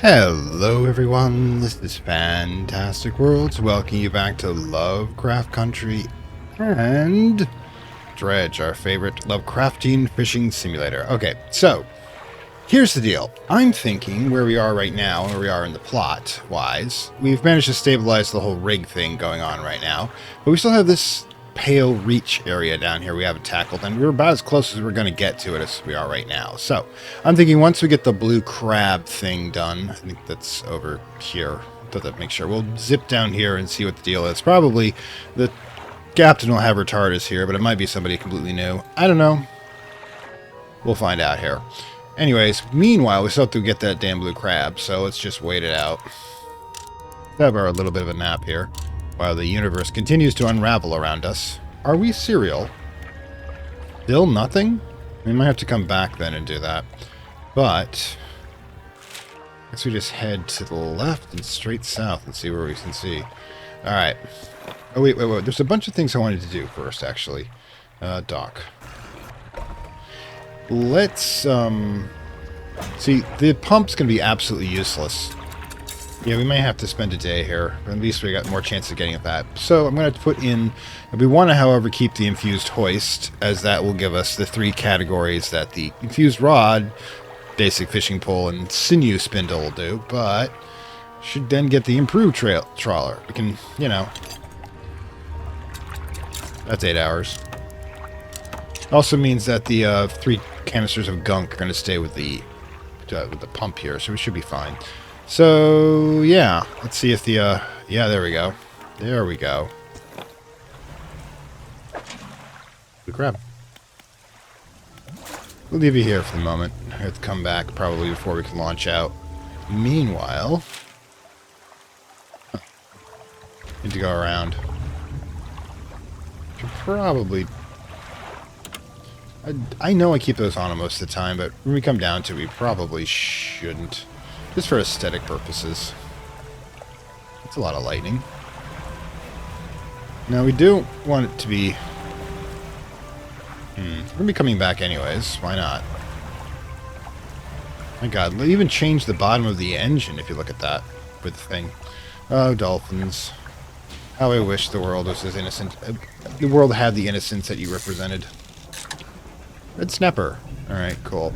Hello everyone, this is Fantastic Worlds, welcoming you back to Lovecraft Country and Dredge, our favorite Lovecraftian fishing simulator. Okay, so, here's the deal. I'm thinking where we are right now, where we are in the plot-wise, we've managed to stabilize the whole rig thing going on right now, but we still have this Pale Reach area down here we haven't tackled, and we're about as close as we're going to get to it as we are right now. So, I'm thinking once we get the blue crab thing done, I think that's over here, to make sure, we'll zip down here and see what the deal is. Probably the captain will have her TARDIS here, but it might be somebody completely new. I don't know. We'll find out here. Anyways, meanwhile, we still have to get that damn blue crab, so let's just wait it out. Let's have our little bit of a nap here, while the universe continues to unravel around us. Are we serial? Still nothing? We might have to come back then and do that. But I guess we just head to the left and straight south and see where we can see. Alright. Oh, wait. There's a bunch of things I wanted to do first, actually. Dock. Let's, see, the pump's going to be absolutely useless. Yeah, we may have to spend a day here, but at least we got more chance of getting at that. So I'm going to put in, we want to, however, keep the infused hoist, as that will give us the three categories that the infused rod, basic fishing pole, and sinew spindle will do, but should then get the improved trawler. We can, you know, that's 8 hours. Also means that the 3 canisters of gunk are going to stay with the pump here, so we should be fine. So, yeah, let's see if the, yeah, there we go. There we go. Good crab. We'll leave you here for the moment. I have to come back probably before we can launch out. Meanwhile, need to go around. Should probably... I know I keep those on most of the time, but when we come down to it, we probably shouldn't. Just for aesthetic purposes. That's a lot of lightning. Now we do want it to be... We're going to be coming back anyways. Why not? My god, they even changed the bottom of the engine if you look at that with the thing. Oh, dolphins. How I wish the world was as innocent. The world had the innocence that you represented. Red snapper. Alright, cool.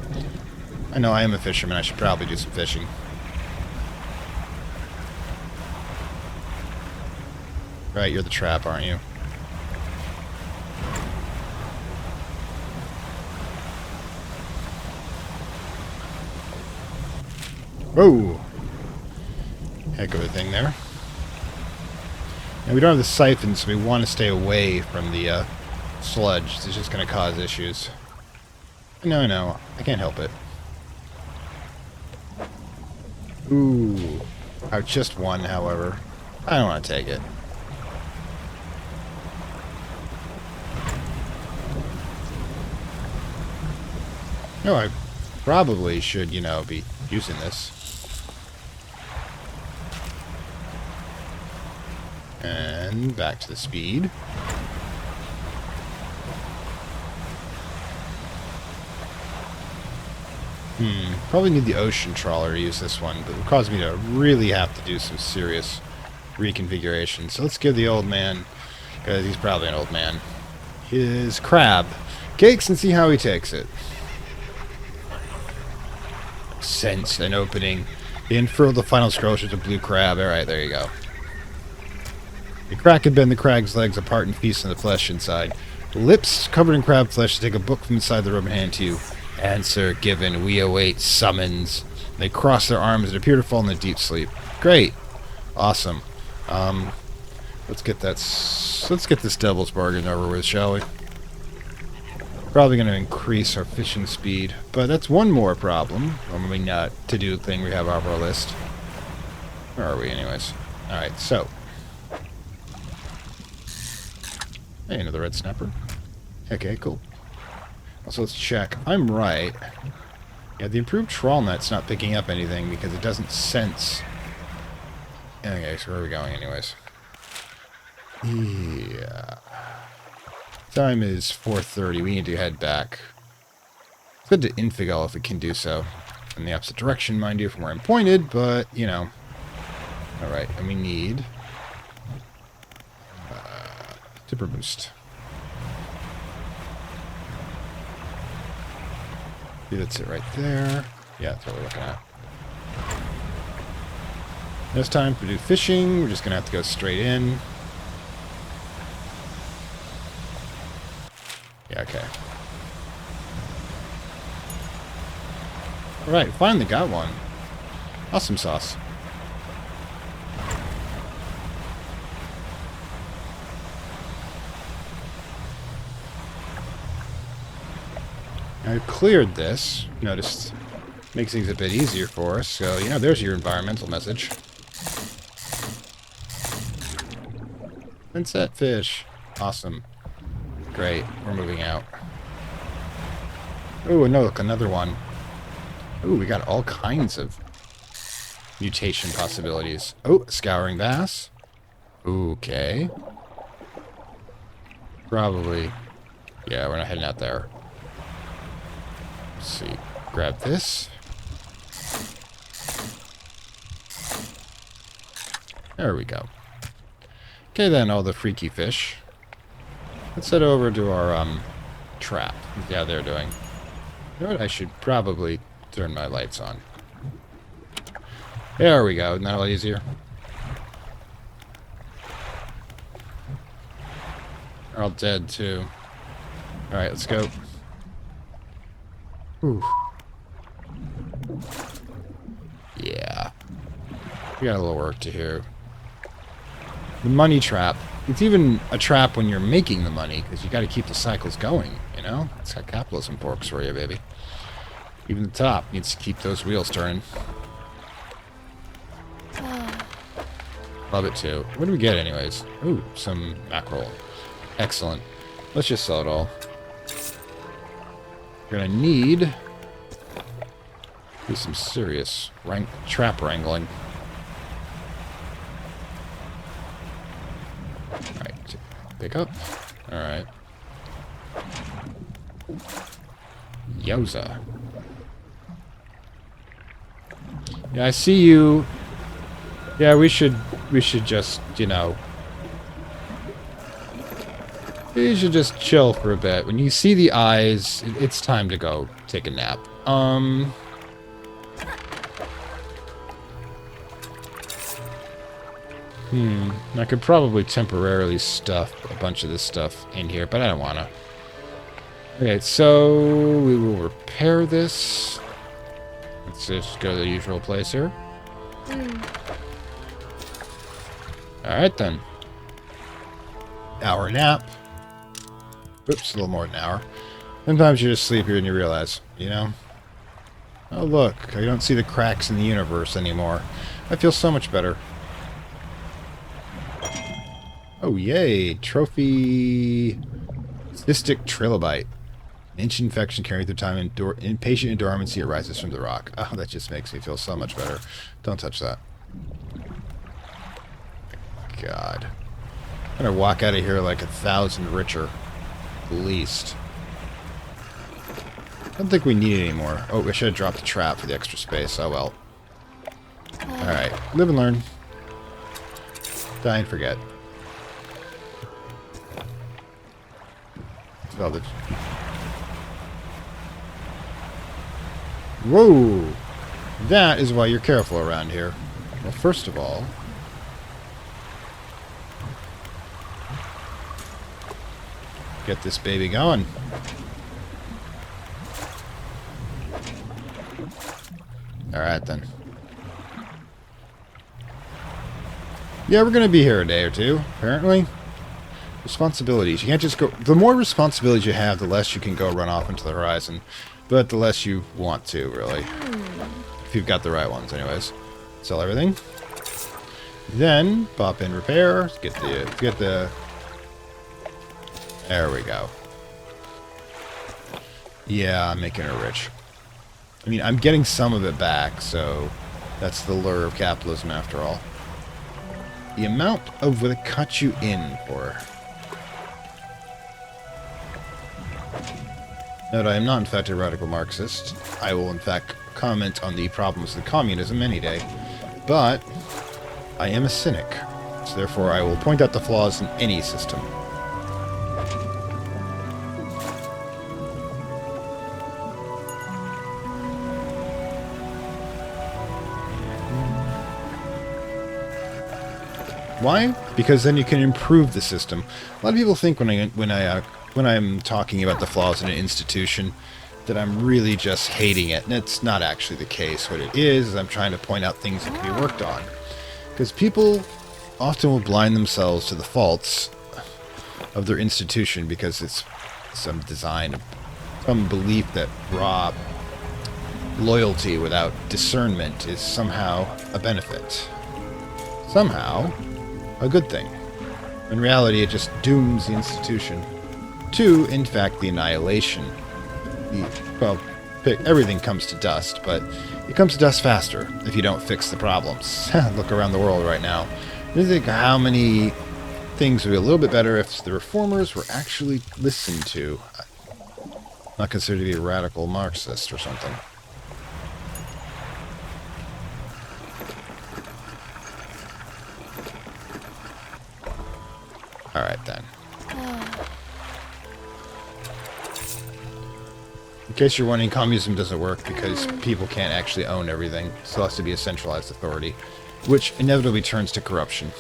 I know I am a fisherman. I should probably do some fishing. Right, you're the trap, aren't you? Whoa! Heck of a thing there. Now, we don't have the siphon, so we want to stay away from the sludge. It's just going to cause issues. No, I can't help it. Ooh. Just one, however. I don't want to take it. No, I probably should, you know, be using this. And back to the speed. Probably need the ocean trawler to use this one, but it would cause me to really have to do some serious reconfiguration. So let's give the old man, because he's probably an old man, his crab cakes and see how he takes it. Sense an opening. They unfurled the final scroll of blue crab. Alright, there you go. The crack had bent the crag's legs apart and feast on the flesh inside. Lips covered in crab flesh to take a book from inside the rubber hand to you. Answer given. We await summons. They cross their arms and appear to fall in a deep sleep. Great. Awesome. Let's get this devil's bargain over with, shall we? Probably going to increase our fishing speed, but that's one more problem. I mean, to-do thing we have off our list. Where are we, anyways? Alright, so. Hey, another red snapper. Okay, cool. Also, let's check. I'm right. Yeah, the improved trawl net's not picking up anything because it doesn't sense. Okay, so where are we going, anyways? Yeah. Time is 4:30. We need to head back. It's good to infigel if it can do so. In the opposite direction, mind you, from where I'm pointed, but, you know. Alright, and we need... Tipper boost. See, that's it right there. Yeah, that's what we're looking at. Now it's time to do fishing. We're just going to have to go straight in. Yeah, okay. Alright, finally got one. Awesome sauce. I cleared this. Noticed makes things a bit easier for us. So, you know, there's your environmental message. Sunset fish. Awesome. Great. We're moving out. Oh, no, look, another one. Ooh, we got all kinds of mutation possibilities. Oh, scouring bass. Okay. Probably. Yeah, we're not heading out there. Let's see. Grab this. There we go. Okay, then, all the freaky fish. Let's head over to our, trap. Yeah, they're doing. You know what? I should probably turn my lights on. There we go. Isn't that a lot easier? They're all dead, too. Alright, let's go. Ooh. Yeah. We got a little work to do. The money trap. It's even a trap when you're making the money, because you got to keep the cycles going, you know? It's how capitalism works for you, baby. Even the top needs to keep those wheels turning. Love it, too. What do we get, anyways? Ooh, some mackerel. Excellent. Let's just sell it all. We're gonna need... do some serious trap wrangling. Alright, pick up. Alright. Yowza. Yeah, I see you. Yeah, we should just, you know... we should just chill for a bit. When you see the eyes, it's time to go take a nap. I could probably temporarily stuff a bunch of this stuff in here, but I don't want to. Okay, so we will repair this. Let's just go to the usual place here. Alright then. Hour nap. Oops, a little more than an hour. Sometimes you just sleep here and you realize, you know? Oh look, I don't see the cracks in the universe anymore. I feel so much better. Oh yay, trophy... cystic trilobite. An inch infection carried through time, impatient endurance arises from the rock. Oh, that just makes me feel so much better. Don't touch that. God. I'm gonna walk out of here like 1,000 richer. At least. I don't think we need it anymore. Oh, we should have dropped the trap for the extra space. Oh well. Alright. Live and learn. Die and forget. Whoa! That is why you're careful around here. Well, first of all... get this baby going. Alright then. Yeah, we're gonna be here a day or two, apparently. Responsibilities. You can't just go... the more responsibilities you have, the less you can go run off into the horizon. But the less you want to, really. If you've got the right ones, anyways. Sell everything. Then, pop in repair. Get the... there we go. Yeah, I'm making her rich. I mean, I'm getting some of it back, so... that's the lure of capitalism, after all. The amount of what it cuts you in for... Note, I am not in fact a radical Marxist. I will in fact comment on the problems of communism any day. But I am a cynic, so therefore I will point out the flaws in any system. Why? Because then you can improve the system. A lot of people think when I'm talking about the flaws in an institution that I'm really just hating it, and it's not actually the case. What it is I'm trying to point out things that can be worked on. Because people often will blind themselves to the faults of their institution because it's some design, some belief that raw loyalty without discernment is somehow a benefit. Somehow a good thing. In reality, it just dooms the institution to, in fact, the annihilation. Well, everything comes to dust, but it comes to dust faster if you don't fix the problems. Look around the world right now. You think how many things would be a little bit better if the reformers were actually listened to. I'm not considered to be a radical Marxist or something. Alright then. In case you're wondering, communism doesn't work because people can't actually own everything. It still has to be a centralized authority, which inevitably turns to corruption.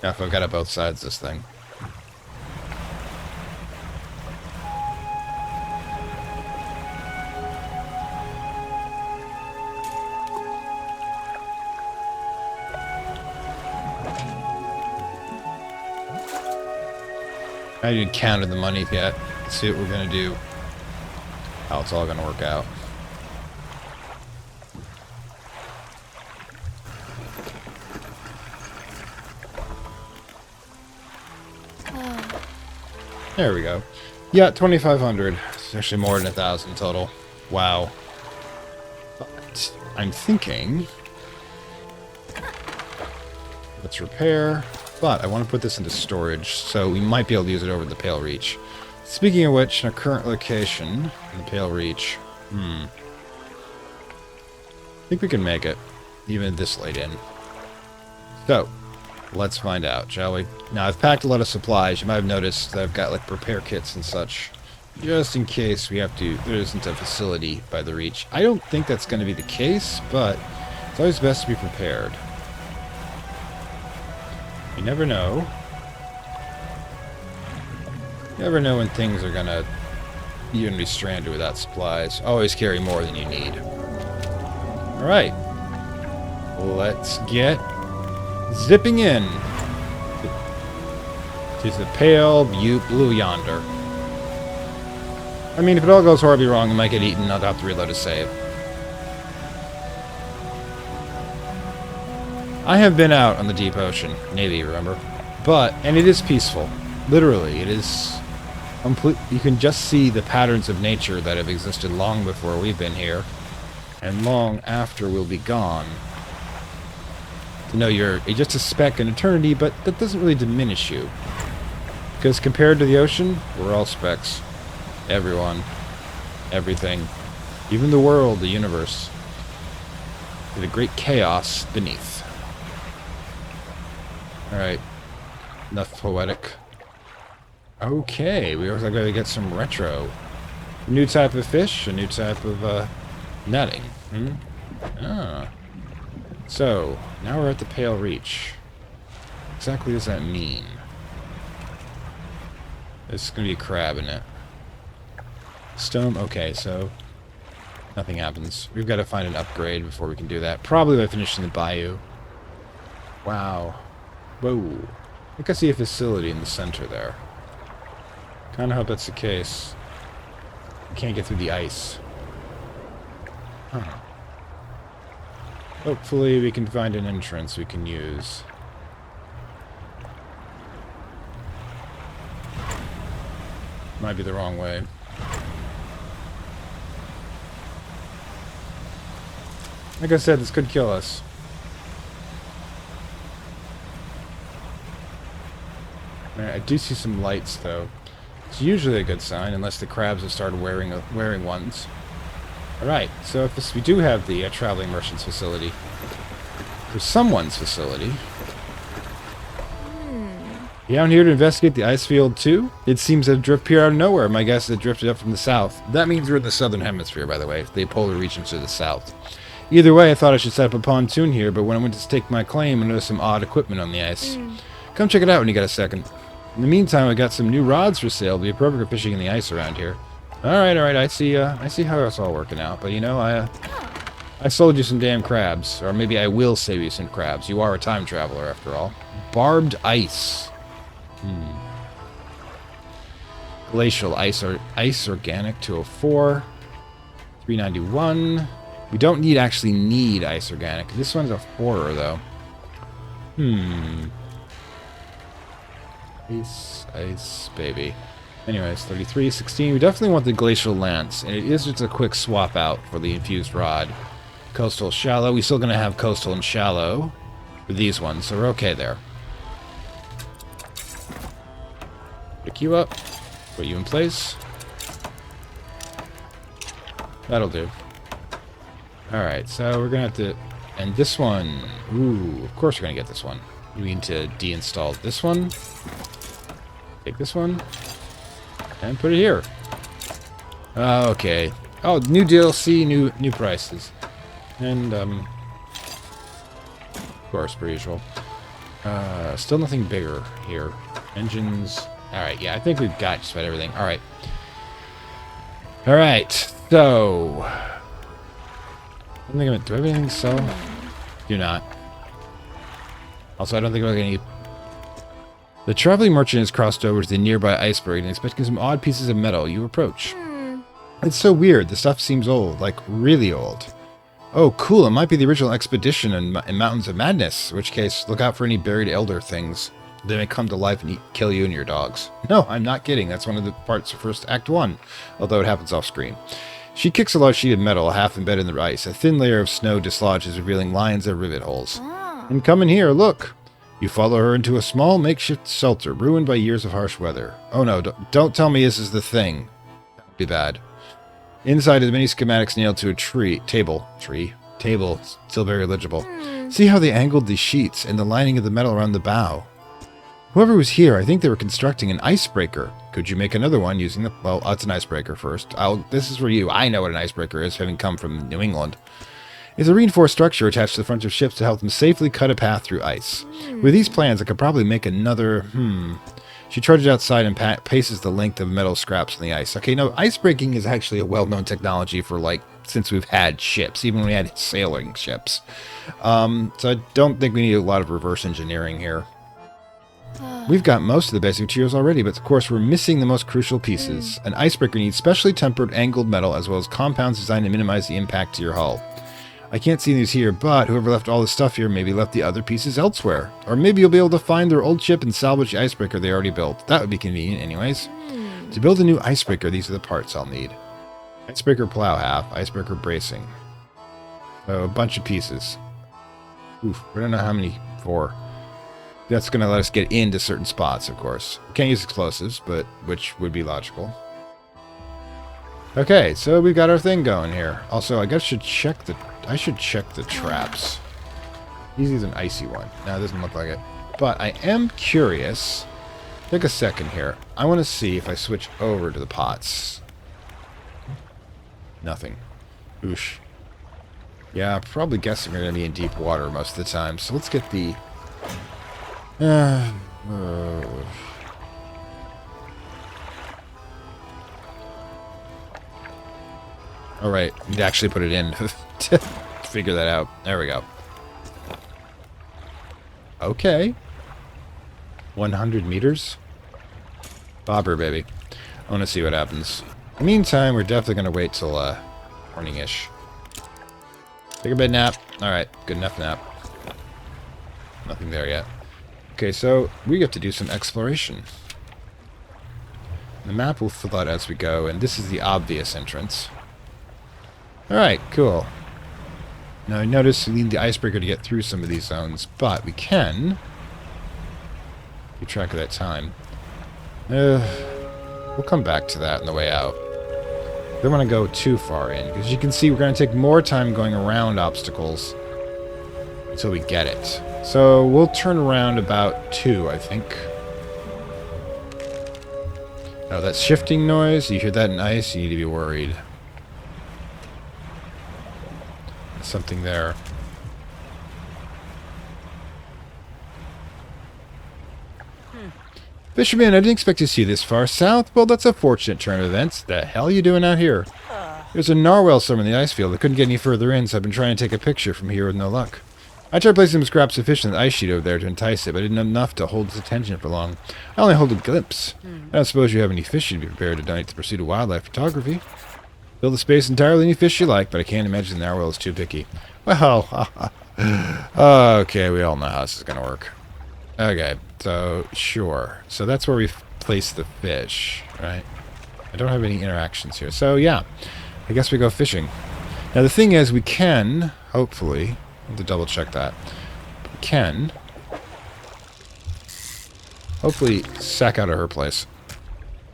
Now if I've got it both sides, this thing. I didn't count the money yet. Let's see what we're going to do. How it's all going to work out. There we go. Yeah, 2,500. It's actually more than 1,000 total. Wow. But I'm thinking... let's repair... but I want to put this into storage, so we might be able to use it over the Pale Reach. Speaking of which, in our current location, in the Pale Reach, I think we can make it, even this late in. So, let's find out, shall we? Now, I've packed a lot of supplies. You might have noticed that I've got, like, repair kits and such, just in case we have to, there isn't a facility by the Reach. I don't think that's going to be the case, but it's always best to be prepared. You never know. You never know when things are gonna... you're gonna be stranded without supplies. Always carry more than you need. Alright. Let's get zipping in to the pale blue yonder. I mean, if it all goes horribly wrong, I might get eaten and I'll have to reload a save. I have been out on the deep ocean, Navy, remember? And it is peaceful. Literally, it is complete. You can just see the patterns of nature that have existed long before we've been here, and long after we'll be gone. To know you're just a speck in eternity, but that doesn't really diminish you. Because compared to the ocean, we're all specks. Everyone. Everything. Even the world, the universe. The great chaos beneath. Alright. Enough poetic. Okay, we also gotta get some retro. A new type of fish, a new type of netting. Ah. So, now we're at the Pale Reach. Exactly what does that mean? There's gonna be a crab in it. Stone, okay, so nothing happens. We've got to find an upgrade before we can do that. Probably by finishing the bayou. Wow. Whoa. I think I see a facility in the center there. Kinda hope that's the case. You can't get through the ice. Huh. Hopefully we can find an entrance we can use. Might be the wrong way. Like I said, this could kill us. Alright, I do see some lights, though. It's usually a good sign, unless the crabs have started wearing ones. Alright, so if this, we do have the traveling merchant's facility. Or someone's facility. You down here to investigate the ice field too? It seems to drift here out of nowhere. My guess is it drifted up from the south. That means we're in the southern hemisphere, by the way. The polar regions to the south. Either way, I thought I should set up a pontoon here, but when I went to stake my claim, I noticed some odd equipment on the ice. Come check it out when you got a second. In the meantime, I got some new rods for sale. It'll be appropriate for fishing in the ice around here. Alright, I see how it's all working out. But you know, I sold you some damn crabs. Or maybe I will save you some crabs. You are a time traveler, after all. Barbed ice. Glacial ice organic 204. 391. We don't actually need ice organic. This one's a 4er though. Ice baby. Anyways, 33, 16. We definitely want the glacial lance, and it is just a quick swap out for the infused rod. Coastal shallow. We're still gonna have coastal and shallow for these ones, so we're okay there. Pick you up, put you in place. That'll do. Alright, so we're gonna have to... And this one... Ooh, of course we're gonna get this one. We need to deinstall this one. Take this one. And put it here. Okay. Oh, new DLC, new prices. And, of course, per usual. Still nothing bigger here. Engines... Alright, yeah, I think we've got just about everything. Alright. Alright, so... I don't think I'm gonna do everything to sell. Do not. Also, I don't think I'm gonna need... The traveling merchant has crossed over to the nearby iceberg and expecting some odd pieces of metal. You approach. It's so weird. The stuff seems old, like really old. Oh, cool. It might be the original expedition in Mountains of Madness, in which case, look out for any buried elder things. They may come to life and kill you and your dogs. No, I'm not kidding. That's one of the parts of first Act 1, although it happens off screen. She kicks a large sheet of metal half embedded in the ice. A thin layer of snow dislodges, revealing lines of rivet holes. And come in here, look. You follow her into a small makeshift shelter, ruined by years of harsh weather. Oh no, don't tell me this is the thing. That would be bad. Inside is many schematics nailed to a table, still very legible. See how they angled the sheets and the lining of the metal around the bow. Whoever was here, I think they were constructing an icebreaker. Could you make another one using the... Well, it's an icebreaker first. This is for you. I know what an icebreaker is, having come from New England. It's a reinforced structure attached to the front of ships to help them safely cut a path through ice. With these plans, I could probably make another... She trudges outside and paces the length of metal scraps on the ice. Okay, no, icebreaking is actually a well-known technology for, like, since we've had ships, even when we had sailing ships. So I don't think we need a lot of reverse engineering here. We've got most of the basic materials already, but of course we're missing the most crucial pieces. An icebreaker needs specially tempered angled metal as well as compounds designed to minimize the impact to your hull. I can't see these here, but whoever left all this stuff here maybe left the other pieces elsewhere. Or maybe you'll be able to find their old ship and salvage the icebreaker they already built. That would be convenient anyways. To build a new icebreaker, these are the parts I'll need. Icebreaker plow half, icebreaker bracing. Oh, a bunch of pieces. Oof, we don't know how many for. That's going to let us get into certain spots, of course. We can't use explosives, but which would be logical. Okay, so we've got our thing going here. Also, I guess I should check the traps. Easy's an icy one. No, it doesn't look like it. But I am curious. Take a second here. I want to see if I switch over to the pots. Nothing. Oosh. Yeah, I'm probably guessing we're going to be in deep water most of the time. So let's get the... Alright, need to actually put it in to figure that out. There we go. Okay. 100 meters. Bobber, baby. I want to see what happens. In the meantime, we're definitely going to wait till morning-ish. Take a bed nap. Alright, good enough nap. Nothing there yet. Okay, so we have to do some exploration. The map will fill out as we go, and this is the obvious entrance. Alright, cool. Now I notice we need the icebreaker to get through some of these zones, but we can keep track of that time. We'll come back to that on the way out. Don't want to go too far in, because you can see we're going to take more time going around obstacles until we get it. So we'll turn around about 2, I think. Oh, that shifting noise, you hear that in ice, you need to be worried. There's something there. Fisherman, I didn't expect to see you this far south. Well, that's a fortunate turn of events. The hell are you doing out here? There's a narwhal somewhere in the ice field. I couldn't get any further in, so I've been trying to take a picture from here with no luck. I tried placing some scraps of fish in the ice sheet over there to entice it, but I didn't have enough to hold its attention for long. I only hold a glimpse. I don't suppose you have any fish you'd be prepared to donate to the pursuit of wildlife photography. Fill the space entirely any fish you like, but I can't imagine the narwhal is too picky. Well, okay, we all know how this is going to work. Okay, so, sure. So that's where we place the fish, right? I don't have any interactions here. So, yeah, I guess we go fishing. Now, the thing is, we can, hopefully, I have to double check that. We can, hopefully, sack out of her place.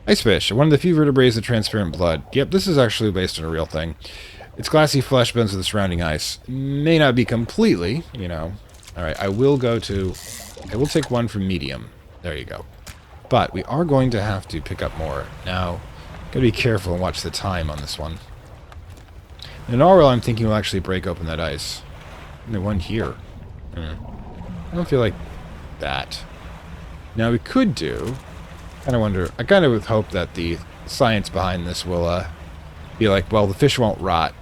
Ice fish, one of the few vertebrates with transparent blood. Yep, this is actually based on a real thing. Its glassy flesh blends with the surrounding ice. May not be completely, you know. Alright, I will take one from medium. There you go. But we are going to have to pick up more. Now, gotta be careful and watch the time on this one. The narwhal, I'm thinking, will actually break open that ice. And the one here. I don't feel like that. Now, we could do... I kind of would hope that the science behind this will be like, well, the fish won't rot,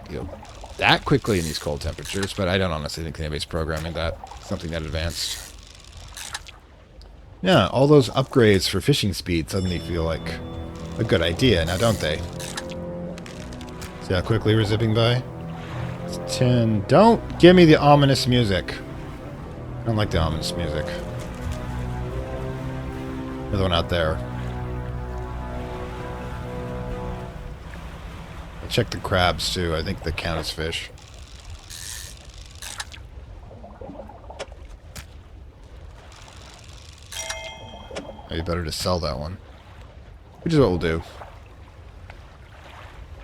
you know, that quickly in these cold temperatures, but I don't honestly think anybody's programming that. Something that advanced. Yeah, all those upgrades for fishing speed suddenly feel like a good idea now, don't they? See how quickly we're zipping by? It's 10. Don't give me the ominous music. I don't like the ominous music. Another one out there. I'll check the crabs too. I think they count as fish. Maybe better to sell that one. Which is what we'll do.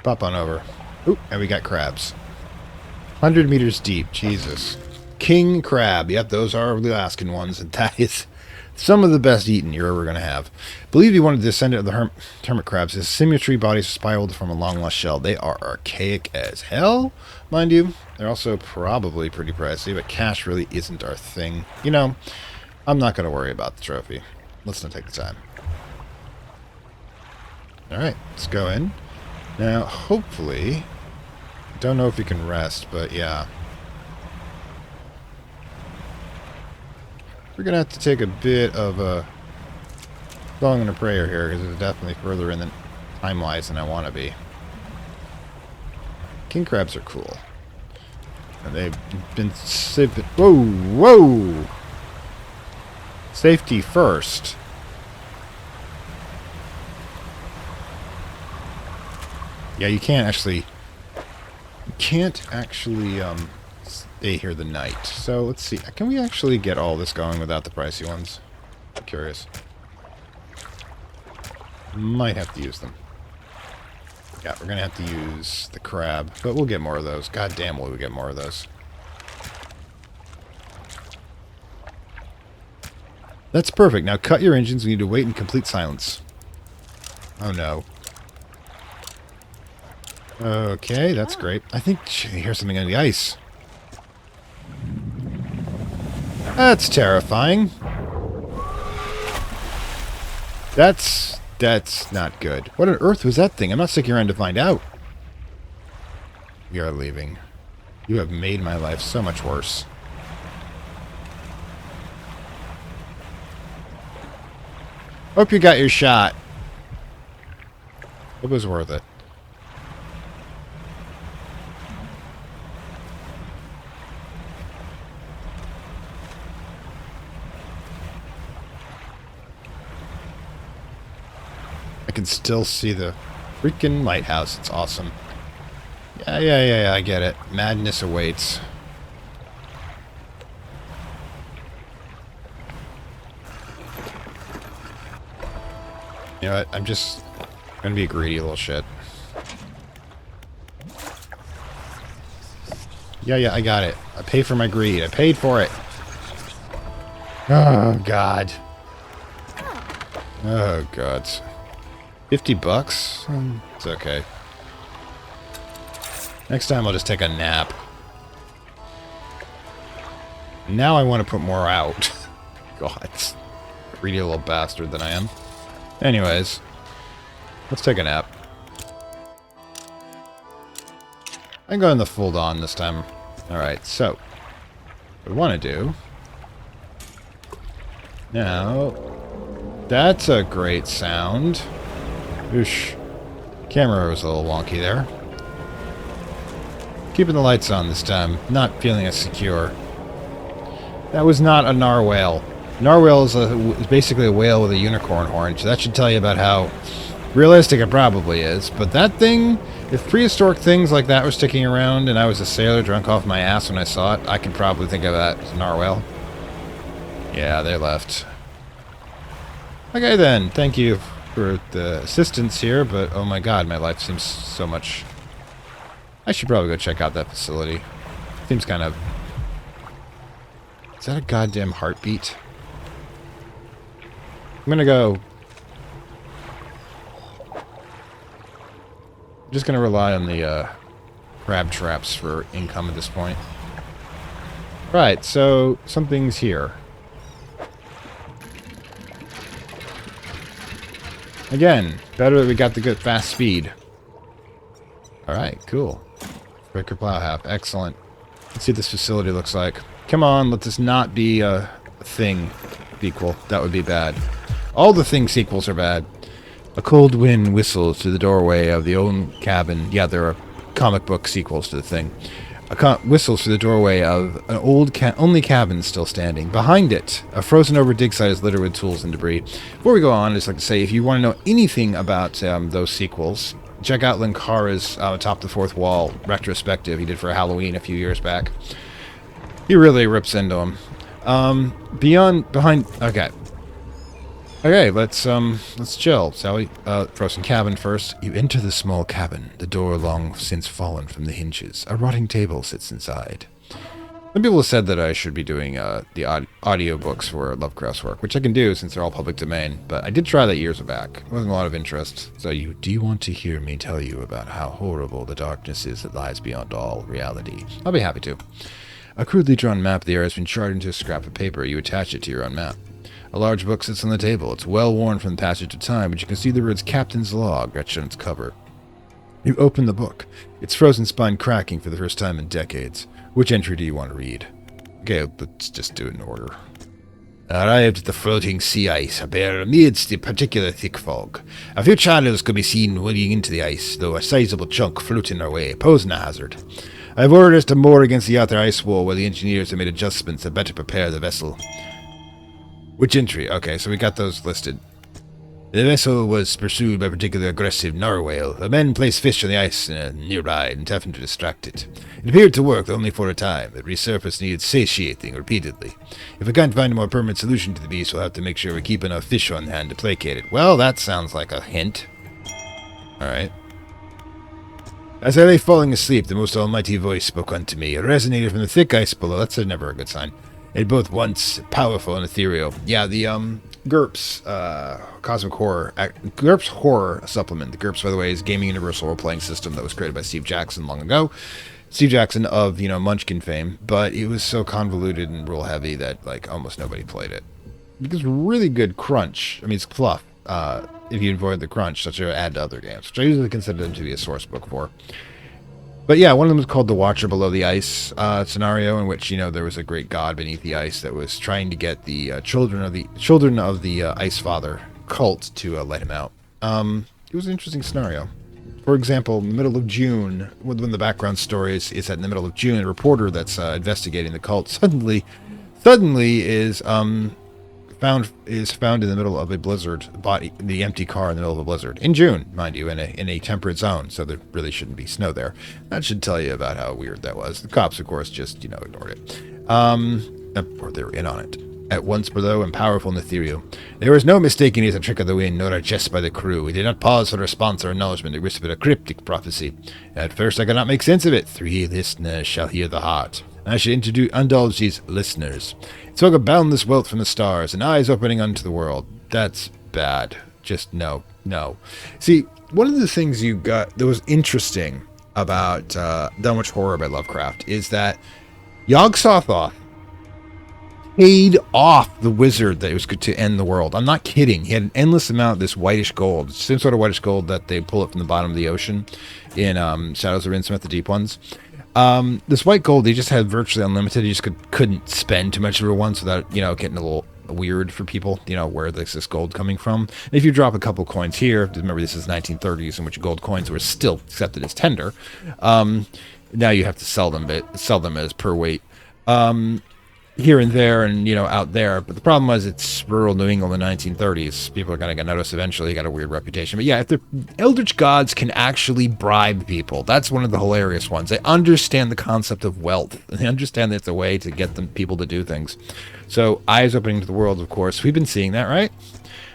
Pop on over. Oop, and we got crabs. 100 meters deep. Jesus. King crab. Yep, those are the Alaskan ones, and that is some of the best eaten you're ever going to have. Believe you wanted to descendant of the hermit crabs. His symmetry bodies spiraled from a long lost shell. They are archaic as hell, mind you. They're also probably pretty pricey, but cash really isn't our thing. You know, I'm not going to worry about the trophy. Let's not take the time. Alright, let's go in. Now, hopefully, don't know if you can rest, but yeah. We're going to have to take a bit of a song and a prayer here, because it's definitely further in the time-wise than I want to be. King crabs are cool. And they've been sipping... Whoa! Whoa! Safety first. Yeah, you can't actually... stay here the night. So, let's see. Can we actually get all this going without the pricey ones? I'm curious. Might have to use them. Yeah, we're going to have to use the crab. But we'll get more of those. God damn, will we get more of those. That's perfect. Now cut your engines. We need to wait in complete silence. Oh, no. Okay, that's great. I think I hear something on the ice. That's terrifying. That's not good. What on earth was that thing? I'm not sticking around to find out. We are leaving. You have made my life so much worse. Hope you got your shot. It was worth it. I can still see the freaking lighthouse. It's awesome. Yeah, I get it. Madness awaits. You know what? I'm just gonna be a greedy little shit. Yeah, I got it. I paid for my greed. I paid for it. Oh, God. Oh, God. $50? It's okay. Next time I'll just take a nap. Now I want to put more out. God. Greedy little bastard that I am. Anyways. Let's take a nap. I'm going the full dawn this time. Alright, so. What we want to do. Now. That's a great sound. Oosh. Camera was a little wonky there. Keeping the lights on this time. Not feeling as secure. That was not a narwhal. Narwhal is basically a whale with a unicorn horn. So that should tell you about how realistic it probably is. But that thing, if prehistoric things like that were sticking around and I was a sailor drunk off my ass when I saw it, I could probably think of that as a narwhal. Yeah, they left. Okay then, thank you for the assistance here, but oh my god, my life seems so much... I should probably go check out that facility. Seems kind of... Is that a goddamn heartbeat? I'm gonna go... I'm just gonna rely on the crab traps for income at this point. Right, so something's here. Again, better that we got the good fast speed. Alright, cool. Breaker plow half, excellent. Let's see what this facility looks like. Come on, let this not be a thing sequel. That would be bad. All the thing sequels are bad. A cold wind whistles through the doorway of the old cabin. Yeah, there are comic book sequels to the thing. Whistles through the doorway of an old only cabin still standing. Behind it, a frozen over dig site is littered with tools and debris. Before we go on, I'd just like to say, if you want to know anything about those sequels, check out Linkara's Top the Fourth Wall retrospective he did for Halloween a few years back. He really rips into them. Okay, let's chill, shall we? Frozen cabin first. You enter the small cabin, the door long since fallen from the hinges. A rotting table sits inside. Some people have said that I should be doing the audiobooks for Lovecraft's work, which I can do since they're all public domain, but I did try that years back. There wasn't a lot of interest. So do you want to hear me tell you about how horrible the darkness is that lies beyond all reality? I'll be happy to. A crudely drawn map of the area has been charted into a scrap of paper. You attach it to your own map. A large book sits on the table. It's well worn from the passage of time, but you can see the words Captain's Log etched on its cover. You open the book. Its frozen spine cracking for the first time in decades. Which entry do you want to read? Okay, let's just do it in order. Arrived at the floating sea ice, amidst the particular thick fog. A few channels could be seen wading into the ice, though a sizable chunk floating our way, posing a hazard. I've ordered us to moor against the outer ice wall where the engineers have made adjustments to better prepare the vessel. Which entry? Okay, so we got those listed. The vessel was pursued by a particularly aggressive narwhal. The men placed fish on the ice nearby and attempted to distract it. It appeared to work only for a time. It resurfaced needed satiating repeatedly. If we can't find a more permanent solution to the beast, we'll have to make sure we keep enough fish on hand to placate it. Well, that sounds like a hint. Alright. As I lay falling asleep, the most almighty voice spoke unto me. It resonated from the thick ice below. That's never a good sign. It both once powerful and ethereal. Yeah, the GURPS Cosmic Horror GURPS Horror supplement. The GURPS, by the way, is Gaming Universal role-playing system that was created by Steve Jackson long ago. Steve Jackson of Munchkin fame, but it was so convoluted and rule heavy that like almost nobody played it. Because really good crunch. I mean, it's fluff. If you avoid the crunch, such as add to other games, which I usually consider them to be a source book for. But yeah, one of them was called The Watcher Below the Ice scenario, in which there was a great god beneath the ice that was trying to get the children of the Ice Father cult to let him out. It was an interesting scenario. For example, middle of June, when the background story is set in the middle of June, a reporter that's investigating the cult suddenly is found in the middle of a blizzard, the empty car in the middle of a blizzard in June, mind you, in a temperate zone, so there really shouldn't be snow there. That should tell you about how weird that was. The cops, of course, just ignored it, or they were in on it. at once below and powerful and ethereal. There was no mistaking it as a trick of the wind, nor a jest by the crew. We did not pause for response or acknowledgement. It whispered a cryptic prophecy. At first I could not make sense of it. 3 listeners shall hear the heart. I should indulge these listeners. It spoke of boundless wealth from the stars, and eyes opening unto the world. That's bad. Just no. See, one of the things you got that was interesting about Dunwich Horror by Lovecraft is that Yog-Sothoth paid off the wizard that was good to end the world. I'm not kidding. He had an endless amount of this whitish gold, same sort of whitish gold that they pull up from the bottom of the ocean in Shadows of Innsmouth, the deep ones. This white gold, he just had virtually unlimited. He just couldn't spend too much of it once without, getting a little weird for people, where there's this gold coming from. And if you drop a couple coins here, remember this is 1930s in which gold coins were still accepted as tender. Now you have to sell them as per weight. Here and there and, out there. But the problem was it's rural New England in the 1930s. People are going to get noticed eventually. Got a weird reputation. But yeah, if the Eldritch Gods can actually bribe people, that's one of the hilarious ones. They understand the concept of wealth. They understand that it's a way to get people to do things. So, eyes opening to the world, of course. We've been seeing that, right?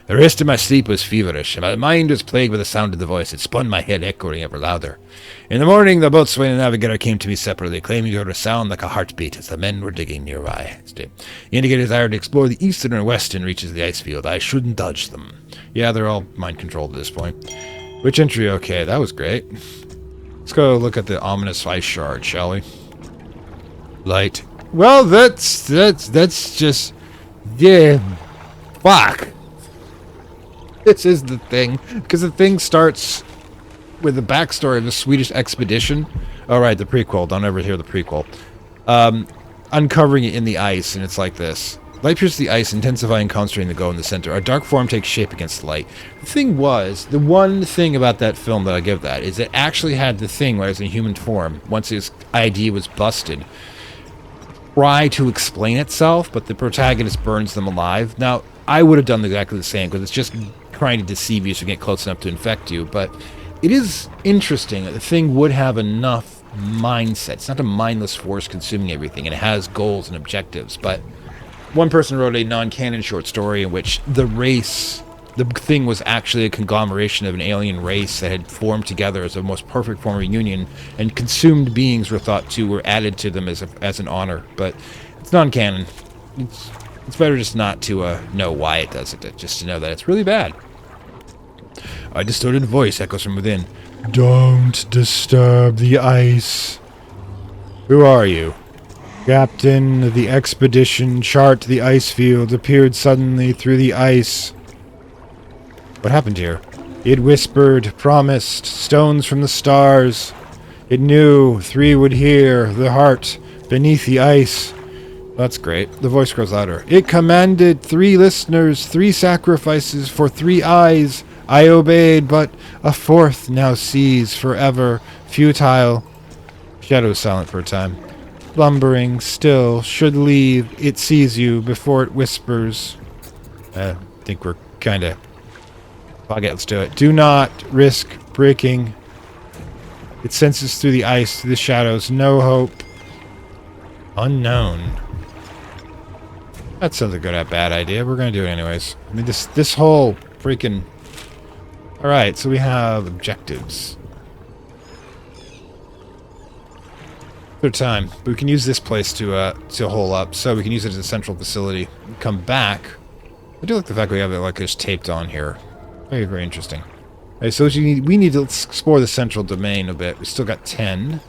The rest of my sleep was feverish, and my mind was plagued with the sound of the voice. It spun my head, echoing ever louder. In the morning, the boatswain and navigator came to me separately, claiming to hear a sound like a heartbeat as the men were digging nearby. He indicated a desire to explore the eastern and western reaches of the ice field. I shouldn't dodge them. Yeah, they're all mind-controlled at this point. Which entry? Okay, that was great. Let's go look at the ominous ice shard, shall we? Light. Well, that's just... Yeah. Fuck. This is the thing, because the thing starts with the backstory of the Swedish expedition. Oh, right, the prequel. Don't ever hear the prequel. Uncovering it in the ice, and it's like this. Light pierces the ice, intensifying, concentrating the glow in the center. A dark form takes shape against the light. The thing was, the one thing about that film that I give that is it actually had the thing where it was in human form, once his ID was busted, try to explain itself, but the protagonist burns them alive. Now, I would have done exactly the same, because it's just trying to deceive you so you get close enough to infect you, but it is interesting that the thing would have enough mindset. It's not a mindless force consuming everything, and it has goals and objectives, but one person wrote a non-canon short story in which the thing was actually a conglomeration of an alien race that had formed together as the most perfect form of union, and consumed beings were added to them as an honor, but it's non-canon. It's better just not to know why it does it, just to know that it's really bad. A distorted voice echoes from within. Don't disturb the ice. Who are you? Captain of the expedition, chart the ice field, appeared suddenly through the ice. What happened here? It whispered, promised, stones from the stars. It knew 3 would hear, the heart, beneath the ice. That's great. The voice grows louder. It commanded 3 listeners, 3 sacrifices for 3 eyes. I obeyed, but a 4th now sees forever, futile. Shadow is silent for a time. Slumbering, still, should leave. It sees you before it whispers. I think we're kind of... Fuck it, let's do it. Do not risk breaking. It senses through the ice, through the shadows. No hope. Unknown. That sounds like a bad idea. We're going to do it anyways. I mean, this whole freaking... Alright, so we have objectives. Third time. But we can use this place to hole up, so we can use it as a central facility. Come back. I do like the fact we have it like just taped on here. Very, very interesting. Okay, so we need to explore the central domain a bit. We still got 10.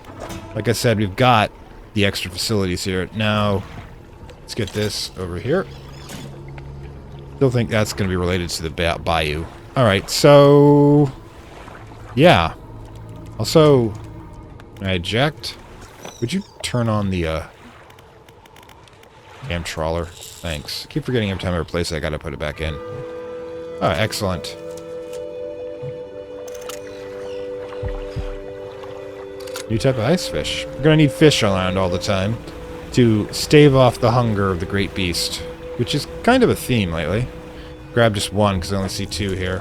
Like I said, we've got the extra facilities here. Now, let's get this over here. Still think that's going to be related to the bayou. Alright, so... Yeah. Also, can I eject? Would you turn on the, damn trawler? Thanks. I keep forgetting every time I replace it, I gotta put it back in. Oh, excellent. New type of ice fish. We're gonna need fish around all the time to stave off the hunger of the great beast, which is kind of a theme lately. Grab just one, because I only see 2 here.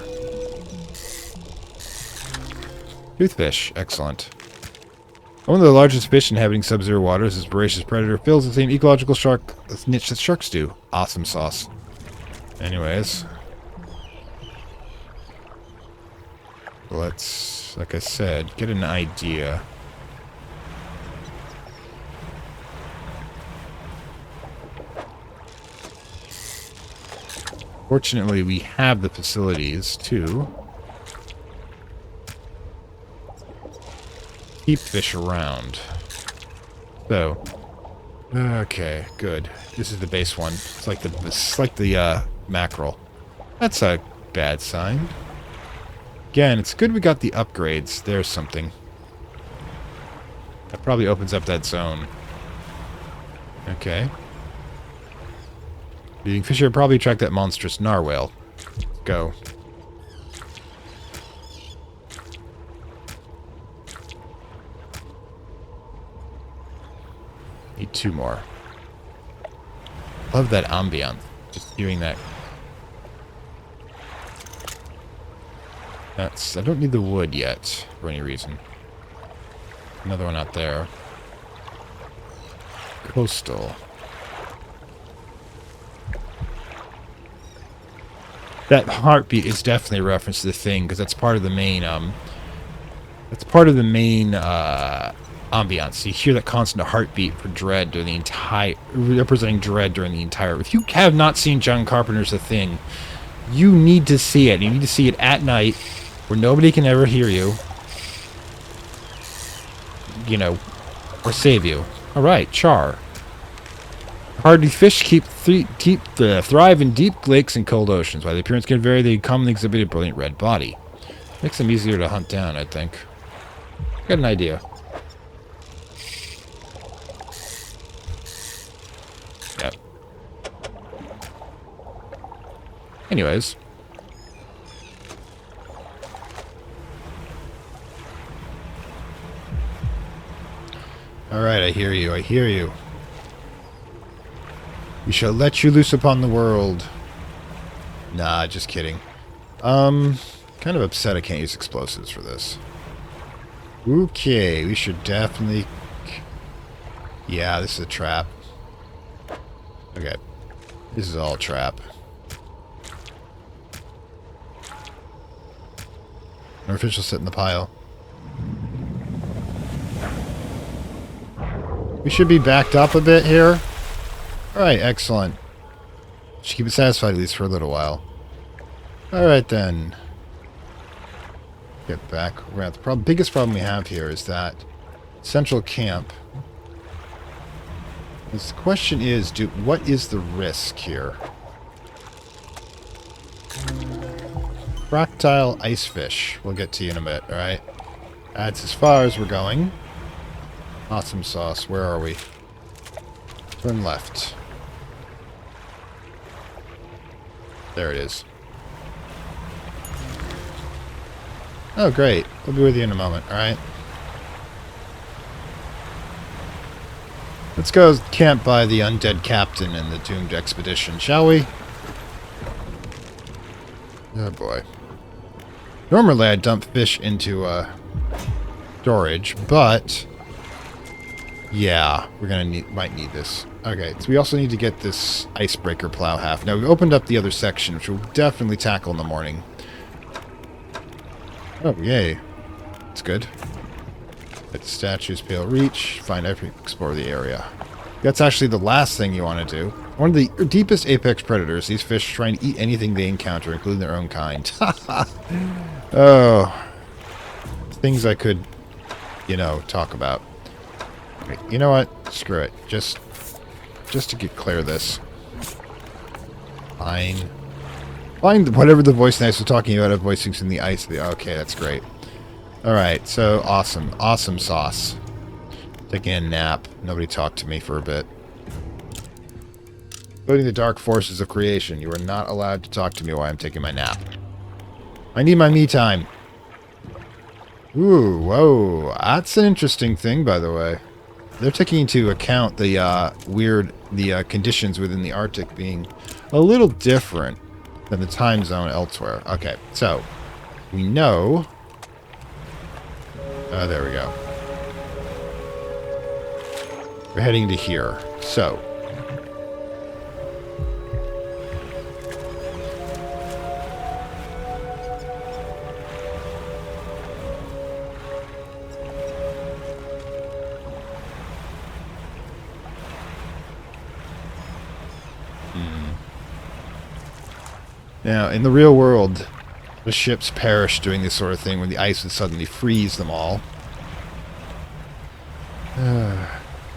Toothfish. Excellent. One of the largest fish inhabiting sub-zero waters, this voracious predator fills the same ecological shark niche that sharks do. Awesome sauce. Anyways. Let's, like I said, get an idea. Fortunately, we have the facilities to keep fish around. So, okay, good. This is the base one. It's like the mackerel. That's a bad sign. Again, it's good we got the upgrades. There's something. That probably opens up that zone. Okay. Being fisher would probably attract that monstrous narwhal. Let's go. Need 2 more. Love that ambiance. Just hearing that. I don't need the wood yet, for any reason. Another one out there. Coastal. That heartbeat is definitely a reference to the thing, because that's part of the main, ambiance. You hear that constant heartbeat for Dredge during the entire, representing Dredge during the entire. If you have not seen John Carpenter's The Thing, you need to see it. You need to see it at night, where nobody can ever hear you. You know, or save you. All right, char. Hardy fish thrive in deep lakes and cold oceans. While the appearance can vary, they commonly exhibit a brilliant red body. Makes them easier to hunt down, I think. Got an idea. Yep. Anyways. Alright, I hear you, I hear you. We shall let you loose upon the world. Nah, just kidding. Kind of upset I can't use explosives for this. Okay, we should definitely... Yeah, this is a trap. Okay. This is all a trap. Our fish will sit in the pile. We should be backed up a bit here. Alright, excellent. Should keep it satisfied at least for a little while. Alright then. Get back around. The biggest problem we have here is that central camp. The question is, what is the risk here? Fractile icefish. We'll get to you in a bit, alright? That's as far as we're going. Awesome sauce. Where are we? Turn left. There it is. Oh, great. We'll be with you in a moment, alright? Let's go camp by the undead captain and the doomed expedition, shall we? Oh boy. Normally I dump fish into storage, but yeah, we're gonna might need this. Okay, so we also need to get this icebreaker plow half. Now, we opened up the other section, which we'll definitely tackle in the morning. Oh, yay. That's good. Get the statues, pale reach, find every, explore the area. That's actually the last thing you want to do. One of the deepest apex predators, these fish trying to eat anything they encounter, including their own kind. Oh. Things I could, you know, talk about. Okay, you know what? Screw it. Just to clear this. Fine. Find whatever the voice nice was talking about of voicings in the ice. Okay, that's great. Alright, so awesome. Awesome sauce. Taking a nap. Nobody talked to me for a bit. Including the dark forces of creation. You are not allowed to talk to me while I'm taking my nap. I need my me time. Ooh, whoa. That's an interesting thing, by the way. They're taking into account the conditions within the Arctic being a little different than the time zone elsewhere. Okay, so we know. There we go. We're heading to here. So. Now, in the real world, the ships perish doing this sort of thing when the ice would suddenly freeze them all.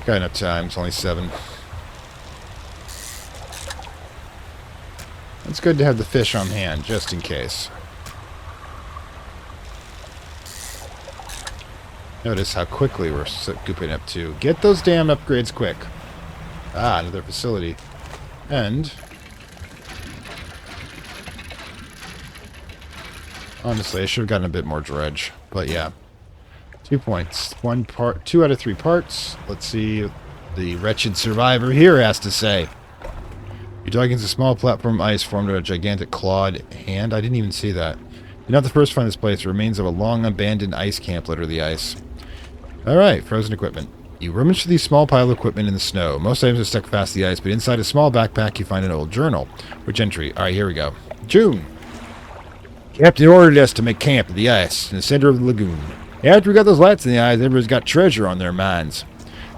Got enough time, it's only 7. It's good to have the fish on hand, just in case. Notice how quickly we're scooping up to. Get those damn upgrades quick. Ah, another facility. And... honestly, I should have gotten a bit more dredge. But yeah. 2 points. 2 out of 3 parts. Let's see what the wretched survivor here has to say. You dug into a small platform of ice formed out of a gigantic clawed hand. I didn't even see that. You're not the first to find this place. The remains of a long abandoned ice camp litter the ice. Alright, frozen equipment. You rummage through these small pile of equipment in the snow. Most items are stuck fast to the ice, but inside a small backpack you find an old journal. Which entry? Alright, here we go. June. Captain ordered us to make camp in the ice in the center of the lagoon. After we got those lights in the eyes, everybody's got treasure on their minds.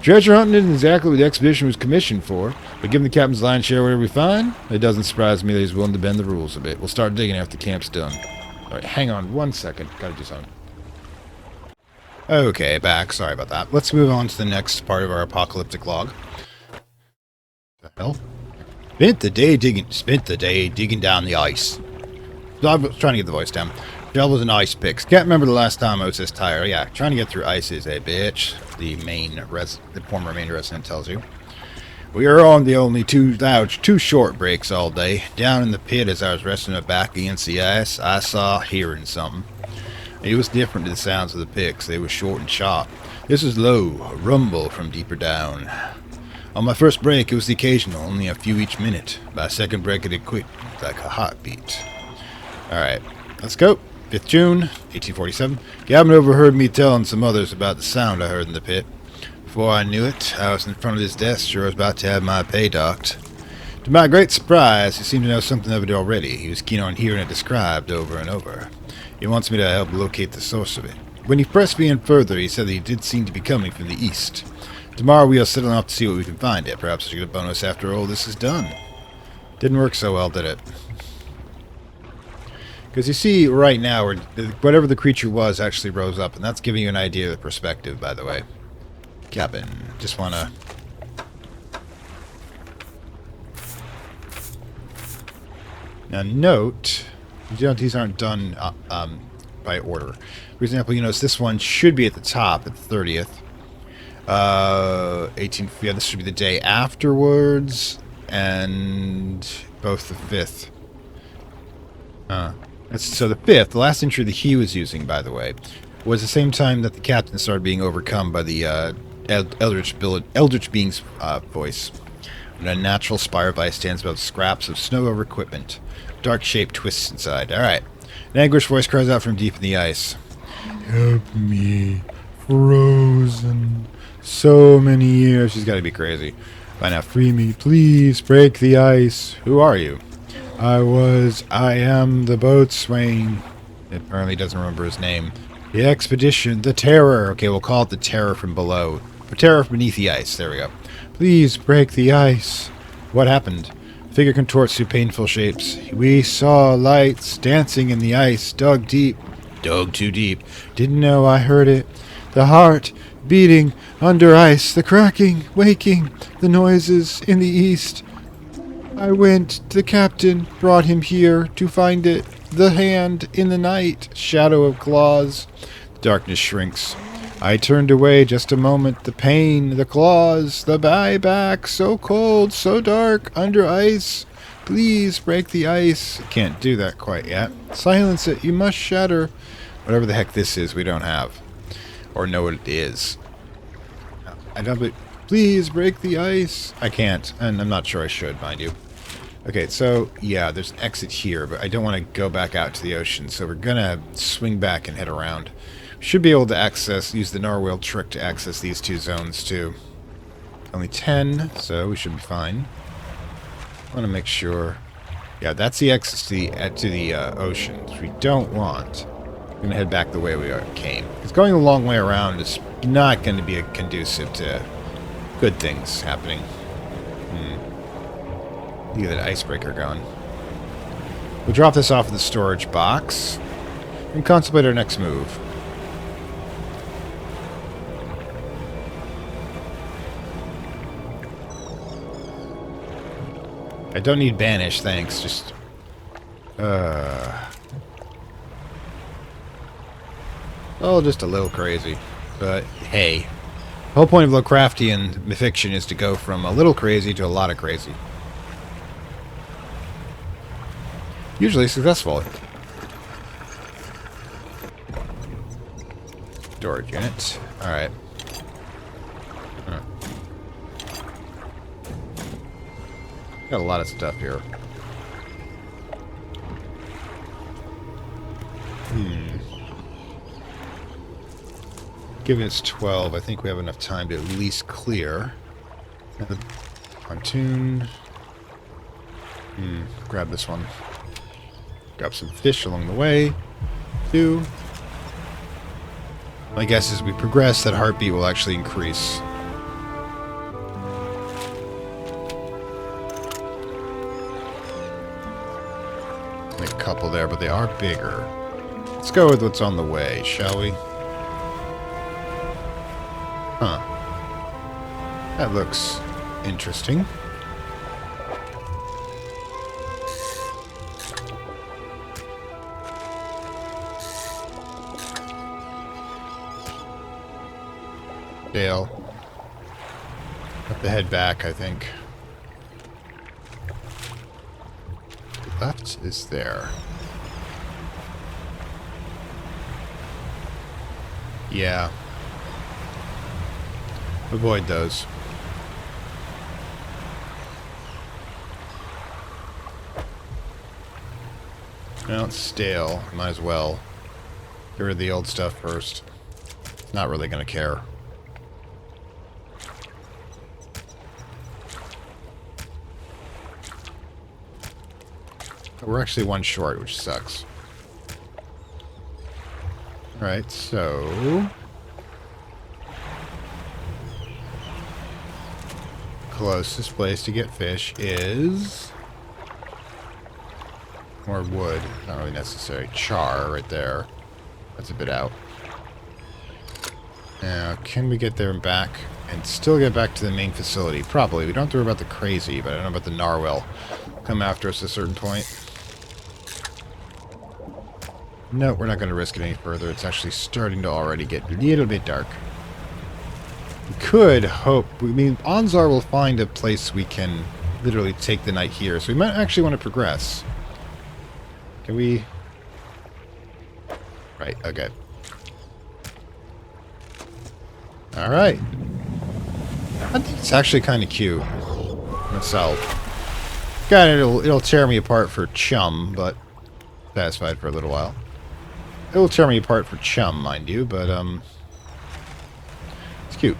Treasure hunting isn't exactly what the expedition was commissioned for, but given the captain's lion's share whatever we find, it doesn't surprise me that he's willing to bend the rules a bit. We'll start digging after the camp's done. Alright, hang on 1 second. Gotta do something. Okay, back. Sorry about that. Let's move on to the next part of our apocalyptic log. What the hell? Spent the day digging down the ice. I was trying to get the voice down. Shovels and ice picks. Can't remember the last time I was this tired. Yeah, trying to get through ice is a bitch. The former main resident tells you. We are on the only two short breaks all day. Down in the pit as I was resting my back against the ice, I saw hearing something. It was different to the sounds of the picks. They were short and sharp. This was low, a rumble from deeper down. On my first break, it was the occasional, only a few each minute. By second break, it had quit, like a heartbeat. Alright, let's go. 5th June, 1847. Gavin overheard me telling some others about the sound I heard in the pit. Before I knew it, I was in front of his desk, sure I was about to have my pay docked. To my great surprise, he seemed to know something of it already. He was keen on hearing it described over and over. He wants me to help locate the source of it. When he pressed me in further, he said that he did seem to be coming from the east. Tomorrow we are setting off to see what we can find it. Perhaps we'll get a bonus after all this is done. Didn't work so well, did it? Because you see, right now, whatever the creature was actually rose up, and that's giving you an idea of the perspective, by the way. Cabin. Just want to... Now, note, these aren't done by order. For example, you notice this one should be at the top, at the 30th. 18th, yeah, this should be the day afterwards, and both the 5th. So the 5th, the last entry that he was using, by the way, was the same time that the captain started being overcome by the Eldritch Being's voice. An unnatural spire of ice stands above scraps of snow over equipment. Dark shape twists inside. Alright. An anguished voice cries out from deep in the ice. Help me. Frozen. So many years. She's got to be crazy. By now, free me. Please break the ice. Who are you? I am the boatswain. It apparently doesn't remember his name. The expedition, the terror. Okay, we'll call it the terror from below. The terror from beneath the ice. There we go. Please break the ice. What happened? The figure contorts to painful shapes. We saw lights dancing in the ice. Dug deep. Dug too deep. Didn't know I heard it. The heart beating under ice. The cracking, waking. The noises in the east. I went to the captain, brought him here to find it. The hand in the night, shadow of claws. The darkness shrinks. I turned away just a moment. The pain, the claws, the buyback, so cold, so dark, under ice. Please break the ice. Can't do that quite yet. Silence it, you must shatter. Whatever the heck this is, we don't have. Or know what it is. I don't. Please break the ice. I can't, and I'm not sure I should, mind you. Okay, so, yeah, there's an exit here, but I don't want to go back out to the ocean, so we're gonna swing back and head around. We should be able to use the narwhal trick to access these two zones, too. Only 10, so we should be fine. I want to make sure. Yeah, that's the exit to the ocean, which we don't want. We're going to head back the way we came. Because going a long way around is not going to be conducive to good things happening. Get that icebreaker going. We'll drop this off in the storage box and contemplate our next move. I don't need banish, thanks. Just oh, just a little crazy. But hey, the whole point of Lovecraftian fiction is to go from a little crazy to a lot of crazy. Usually successful. Storage unit. Alright. Got a lot of stuff here. Given it's 12, I think we have enough time to at least clear. And the pontoon. Grab this one. Grab some fish along the way. 2. My guess is as we progress, that heartbeat will actually increase. Make a couple there, but they are bigger. Let's go with what's on the way, shall we? Huh. That looks interesting. Dale. Have to head back, I think. Left is there. Yeah. Avoid those. Well, it's stale. Might as well. Get rid of the old stuff first. Not really gonna care. We're actually one short, which sucks. Alright, so... closest place to get fish is... more wood. Not really necessary. Char right there. That's a bit out. Now, can we get there and back? And still get back to the main facility? Probably. We don't have to worry about the crazy, but I don't know about the narwhal. Come after us at a certain point. No, we're not going to risk it any further. It's actually starting to already get a little bit dark. We could hope... I mean, Anzar will find a place we can literally take the night here. So we might actually want to progress. Can we... right, okay. Alright. I think it's actually kind of cute. Myself. God, it'll tear me apart for chum, but... satisfied for a little while. It'll tear me apart for chum, mind you, but, it's cute.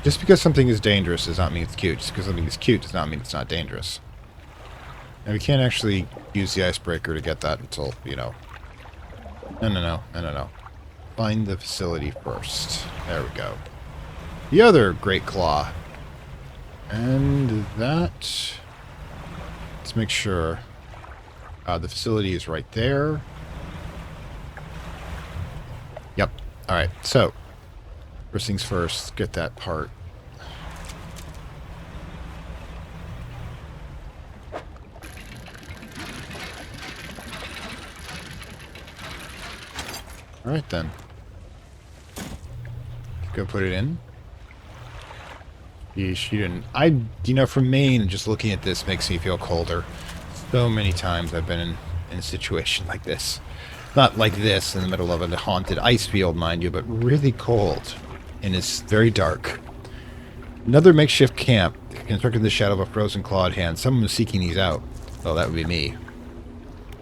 Just because something is dangerous does not mean it's cute. Just because something is cute does not mean it's not dangerous. And we can't actually use the icebreaker to get that until, you know... No. Find the facility first. There we go. The other Great Claw. And that... let's make sure... the facility is right there. Yep. Alright, so... first things first, get that part. Alright then. Go put it in. Yeesh, you didn't... you know, from Maine, just looking at this makes me feel colder. So many times I've been in a situation like this. Not like this, in the middle of a haunted ice field, mind you, but really cold. And it's very dark. Another makeshift camp, constructed in the shadow of a frozen clawed hand. Someone was seeking these out. Oh, that would be me.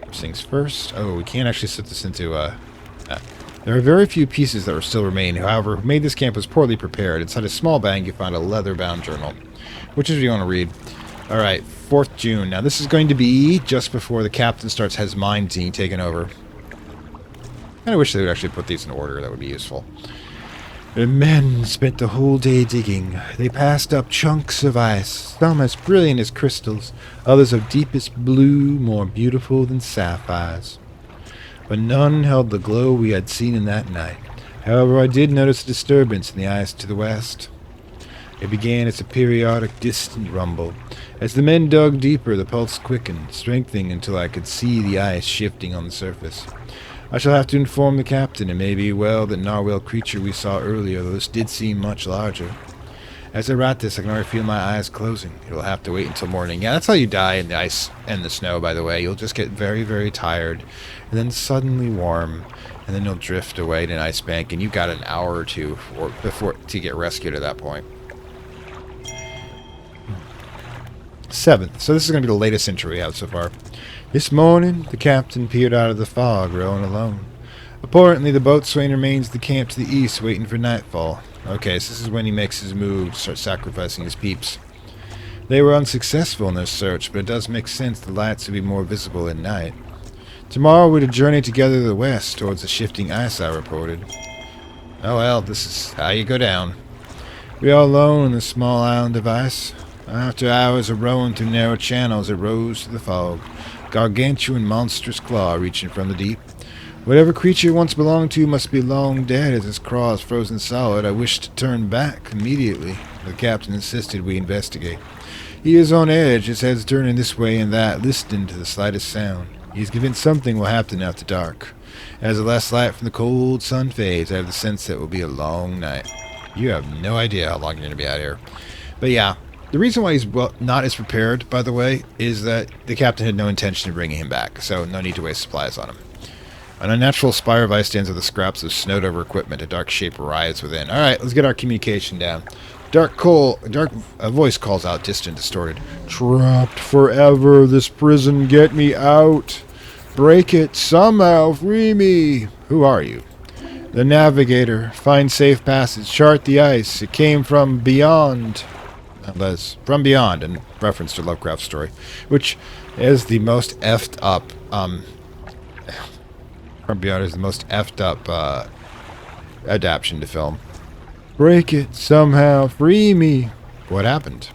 First things first. Oh, we can't actually set this into, There are very few pieces that were still remaining. However, who made this camp was poorly prepared. Inside a small bag, you find a leather-bound journal. Which is what you want to read. Alright, 4th June. Now, this is going to be just before the captain starts his mine being taken over. I wish they would actually put these in order. That would be useful. The men spent the whole day digging. They passed up chunks of ice, some as brilliant as crystals, others of deepest blue, more beautiful than sapphires. But none held the glow we had seen in that night. However, I did notice a disturbance in the ice to the west. It began as a periodic, distant rumble. As the men dug deeper, the pulse quickened, strengthening until I could see the ice shifting on the surface. I shall have to inform the captain. It may be well that narwhal creature we saw earlier, though this did seem much larger. As I write this, I can already feel my eyes closing. It will have to wait until morning. Yeah, that's how you die in the ice and the snow, by the way. You'll just get very, very tired, and then suddenly warm, and then you'll drift away to an ice bank, and you've got an hour or two before to get rescued at that point. 7th. So this is going to be the latest entry we have so far. This morning, the captain peered out of the fog, rowing alone. Apparently, the boatswain remains at the camp to the east, waiting for nightfall. Okay, so this is when he makes his move to start sacrificing his peeps. They were unsuccessful in their search, but it does make sense the lights would be more visible at night. Tomorrow we're to journey together to the west, towards the shifting ice I reported. Oh well, this is how you go down. We are alone in the small island of ice. After hours of rowing through narrow channels, it rose to the fog. Gargantuan monstrous claw reaching from the deep. Whatever creature once belonged to must be long dead, as its claw is frozen solid. I wished to turn back immediately. The captain insisted we investigate. He is on edge, his head's turning this way and that, listening to the slightest sound. He is convinced something will happen after dark. As the last light from the cold sun fades, I have the sense that it will be a long night. You have no idea how long you're going to be out here. But yeah. The reason why he's not as prepared, by the way, is that the captain had no intention of bringing him back, so no need to waste supplies on him. An unnatural spire of ice stands with the scraps of snowed-over equipment. A dark shape writhes within. All right, let's get our communication down. A voice calls out, distant, distorted. Trapped forever, this prison, get me out. Break it, somehow, free me. Who are you? The navigator. Find safe passage, chart the ice. It came from beyond. From beyond, in reference to Lovecraft's story, which is the most effed up, From Beyond is the most effed up, adaptation to film. Break it, somehow, free me. What happened?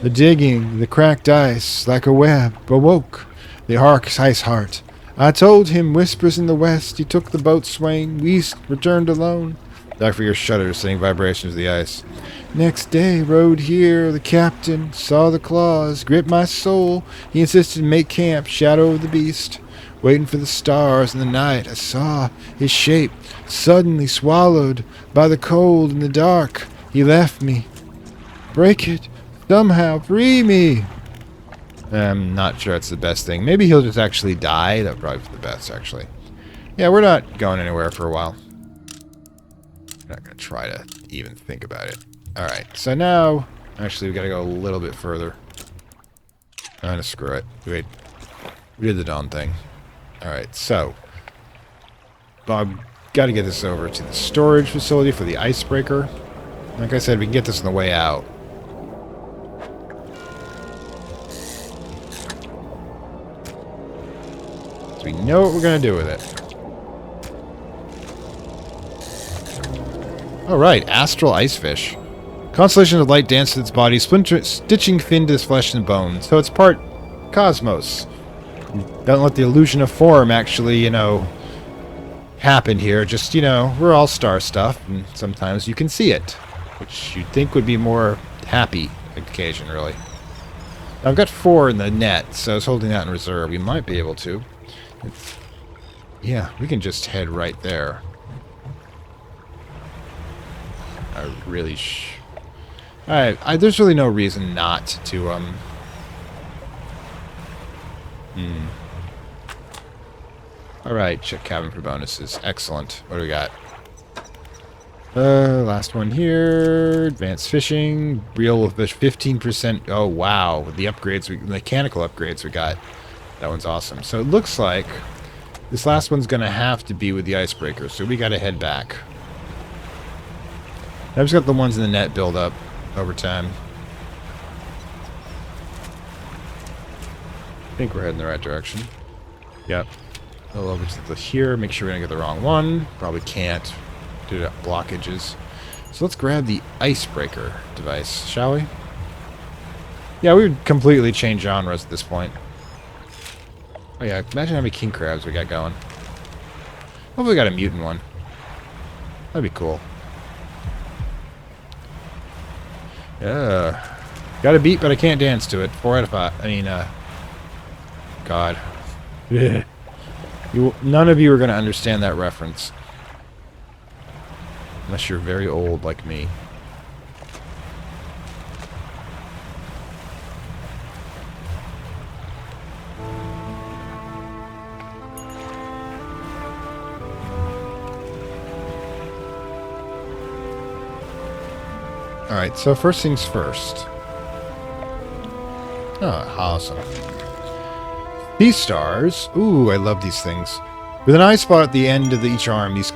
The digging, the cracked ice, like a web, awoke. The ice heart. I told him, whispers in the west, he took the boatswain, we returned alone. Dark figure shudders, sending vibrations of the ice. Next day, rode here, the captain, saw the claws, gripped my soul. He insisted to make camp, shadow of the beast. Waiting for the stars in the night, I saw his shape, suddenly swallowed by the cold and the dark. He left me. Break it, somehow, free me. I'm not sure it's the best thing. Maybe he'll just actually die. That would probably be the best, actually. Yeah, we're not going anywhere for a while. I'm not going to try to even think about it. Alright, so now... Actually, we got to go a little bit further. I'm going to screw it. Wait. We did the dawn thing. Alright, so... Bob, got to get this over to the storage facility for the icebreaker. Like I said, we can get this on the way out. So we know what we're going to do with it. Alright, astral icefish. Constellations of light dance with its body, stitching thin to its flesh and bone. So it's part cosmos. Don't let the illusion of form actually, happen here. Just, we're all star stuff, and sometimes you can see it. Which you'd think would be more happy occasion, really. I've got 4 in the net, so I was holding that in reserve. We might be able to. Yeah, we can just head right there. I really there's really no reason not to, Alright, check cabin for bonuses. Excellent. What do we got? Last one here. Advanced fishing. Reel with fish 15%. Oh, wow. The upgrades, mechanical upgrades we got. That one's awesome. So it looks like This last one's going to have to be with the icebreaker, so we got to head back. I've just got the ones in the net build up over time. I think we're heading the right direction. Yep. A little over to here. Make sure we don't get the wrong one. Probably can't due to blockages. So let's grab the icebreaker device, shall we? Yeah, we would completely change genres at this point. Oh yeah, imagine how many king crabs we got going. Hopefully we got a mutant one. That'd be cool. Yeah. Got a beat, but I can't dance to it. 4 out of 5. I mean, God. None of you are going to understand that reference. Unless you're very old like me. Alright, so first things first. Oh, awesome. These stars. Ooh, I love these things. With an eye spot at the end of each arm, these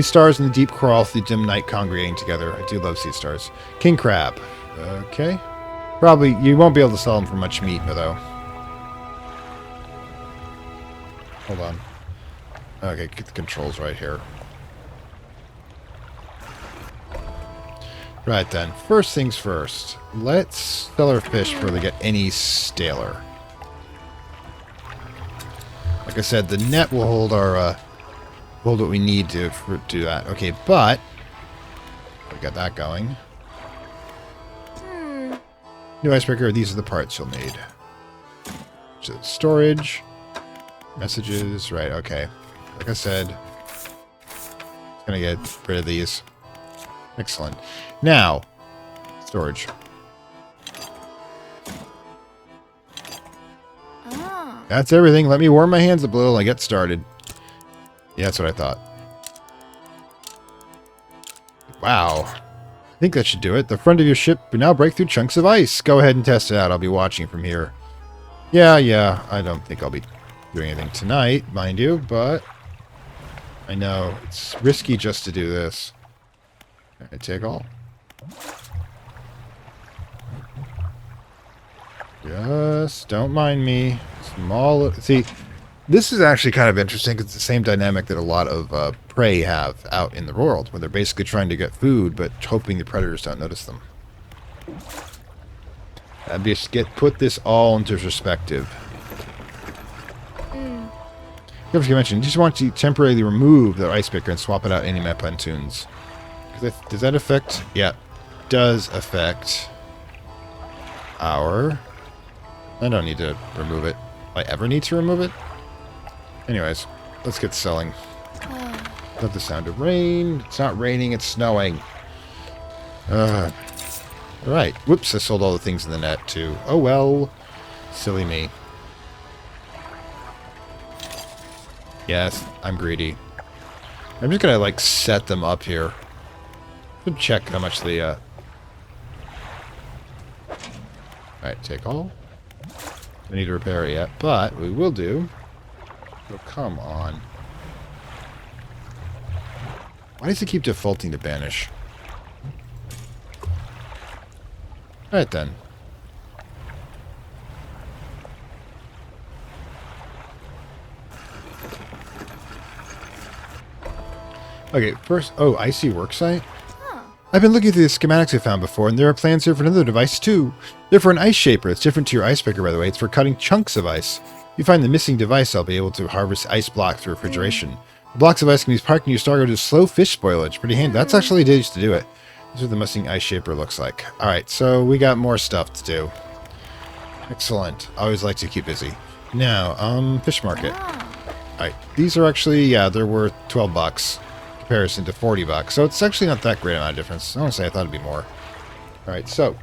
stars in the deep crawl through the dim night congregating together. I do love sea stars. King crab. Okay. Probably, you won't be able to sell them for much meat, though. Hold on. Okay, get the controls right here. Right then, first things first. Let's sell our fish before they get any staler. Like I said, the net will hold our hold what we need to do that. Okay, but we got that going. New icebreaker. These are the parts you'll need. So storage, messages. Right. Okay. Like I said, gonna get rid of these. Excellent. Now, storage. That's everything. Let me warm my hands up a little and get started. Yeah, that's what I thought. Wow. I think that should do it. The front of your ship will now break through chunks of ice. Go ahead and test it out. I'll be watching from here. Yeah. I don't think I'll be doing anything tonight, mind you, but I know it's risky just to do this. I take all. Just don't mind me. Small. See, this is actually kind of interesting because it's the same dynamic that a lot of prey have out in the world, where they're basically trying to get food, but hoping the predators don't notice them. I'd just put this all into perspective. You mentioned, you just want to temporarily remove the icebreaker and swap it out any map pontoons. Does that affect? Yeah, does affect our... I don't need to remove it. I ever need to remove it? Anyways, let's get selling. Love the sound of rain. It's not raining, it's snowing. Alright. Whoops, I sold all the things in the net too. Oh well. Silly me. Yes, I'm greedy. I'm just gonna, like, set them up here. Check how much the, Alright, take all. I need to repair it yet, but we will do. Oh, come on. Why does it keep defaulting to banish? Alright then. Okay, first... Oh, I see worksite. I've been looking through the schematics I found before, and there are plans here for another device too. They're for an ice shaper. It's different to your icebreaker, by the way. It's for cutting chunks of ice. If you find the missing device, I'll be able to harvest ice blocks through refrigeration. The blocks of ice can be parked in your stargo to slow fish spoilage. Pretty handy. That's actually the days to do it. This is what the missing ice shaper looks like. Alright, so we got more stuff to do. Excellent. I always like to keep busy. Now, fish market. Alright, these are actually, yeah, they're worth 12 bucks. Comparison to 40 bucks. So it's actually not that great amount of difference. Honestly, I thought it'd be more. Alright, so.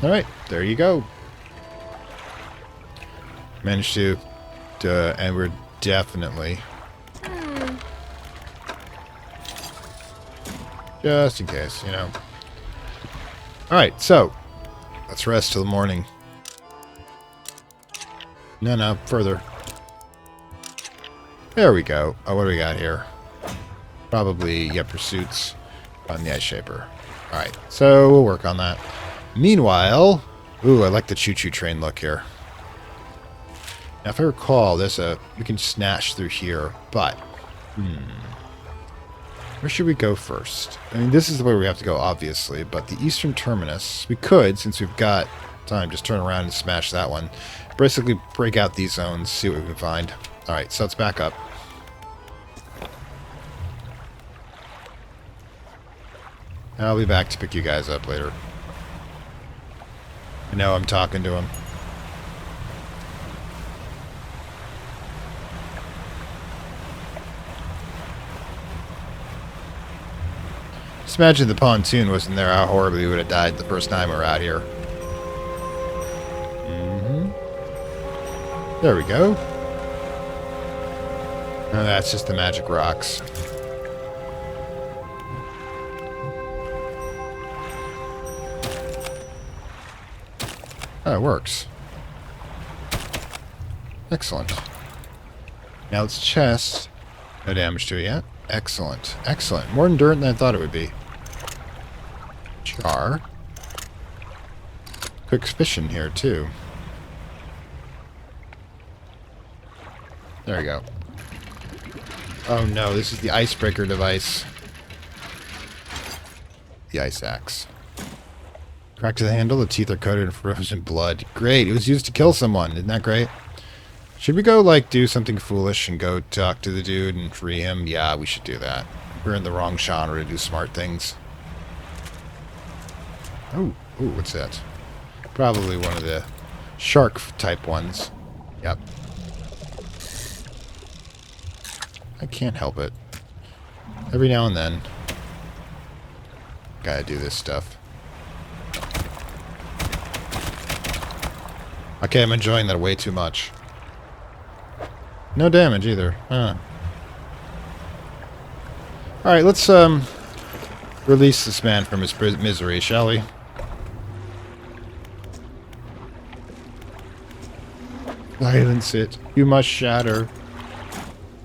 Alright, there you go. Managed to, and we're definitely. Just in case, you know. Alright, so. Let's rest till the morning. No, further. There we go. Oh, what do we got here? Probably, yeah, pursuits on the ice shaper. Alright, so we'll work on that. Meanwhile, ooh, I like the choo-choo train look here. Now, if I recall, you can snatch through here, but, where should we go first? I mean, this is the way we have to go, obviously, but the eastern terminus, we could, since we've got time, just turn around and smash that one. Basically, break out these zones, see what we can find. Alright, so let's back up. I'll be back to pick you guys up later. I know I'm talking to him. Just imagine the pontoon wasn't there, how horribly we would have died the first time we were out here. There we go. Oh, that's just the magic rocks. Oh, it works. Excellent. Now it's chest. No damage to it yet. Excellent. Excellent. More endurant than I thought it would be. Char. Quick fishing here, too. There we go. Oh no, this is the icebreaker device. The ice axe. Crack to the handle, the teeth are coated in frozen blood. Great, it was used to kill someone. Isn't that great? Should we go, like, do something foolish and go talk to the dude and free him? Yeah, we should do that. We're in the wrong genre to do smart things. Oh, ooh, what's that? Probably one of the shark-type ones. Yep. I can't help it. Every now and then. Gotta do this stuff. Okay, I'm enjoying that way too much. No damage either. Huh. Alright, let's release this man from his misery, shall we? Silence it. You must shatter.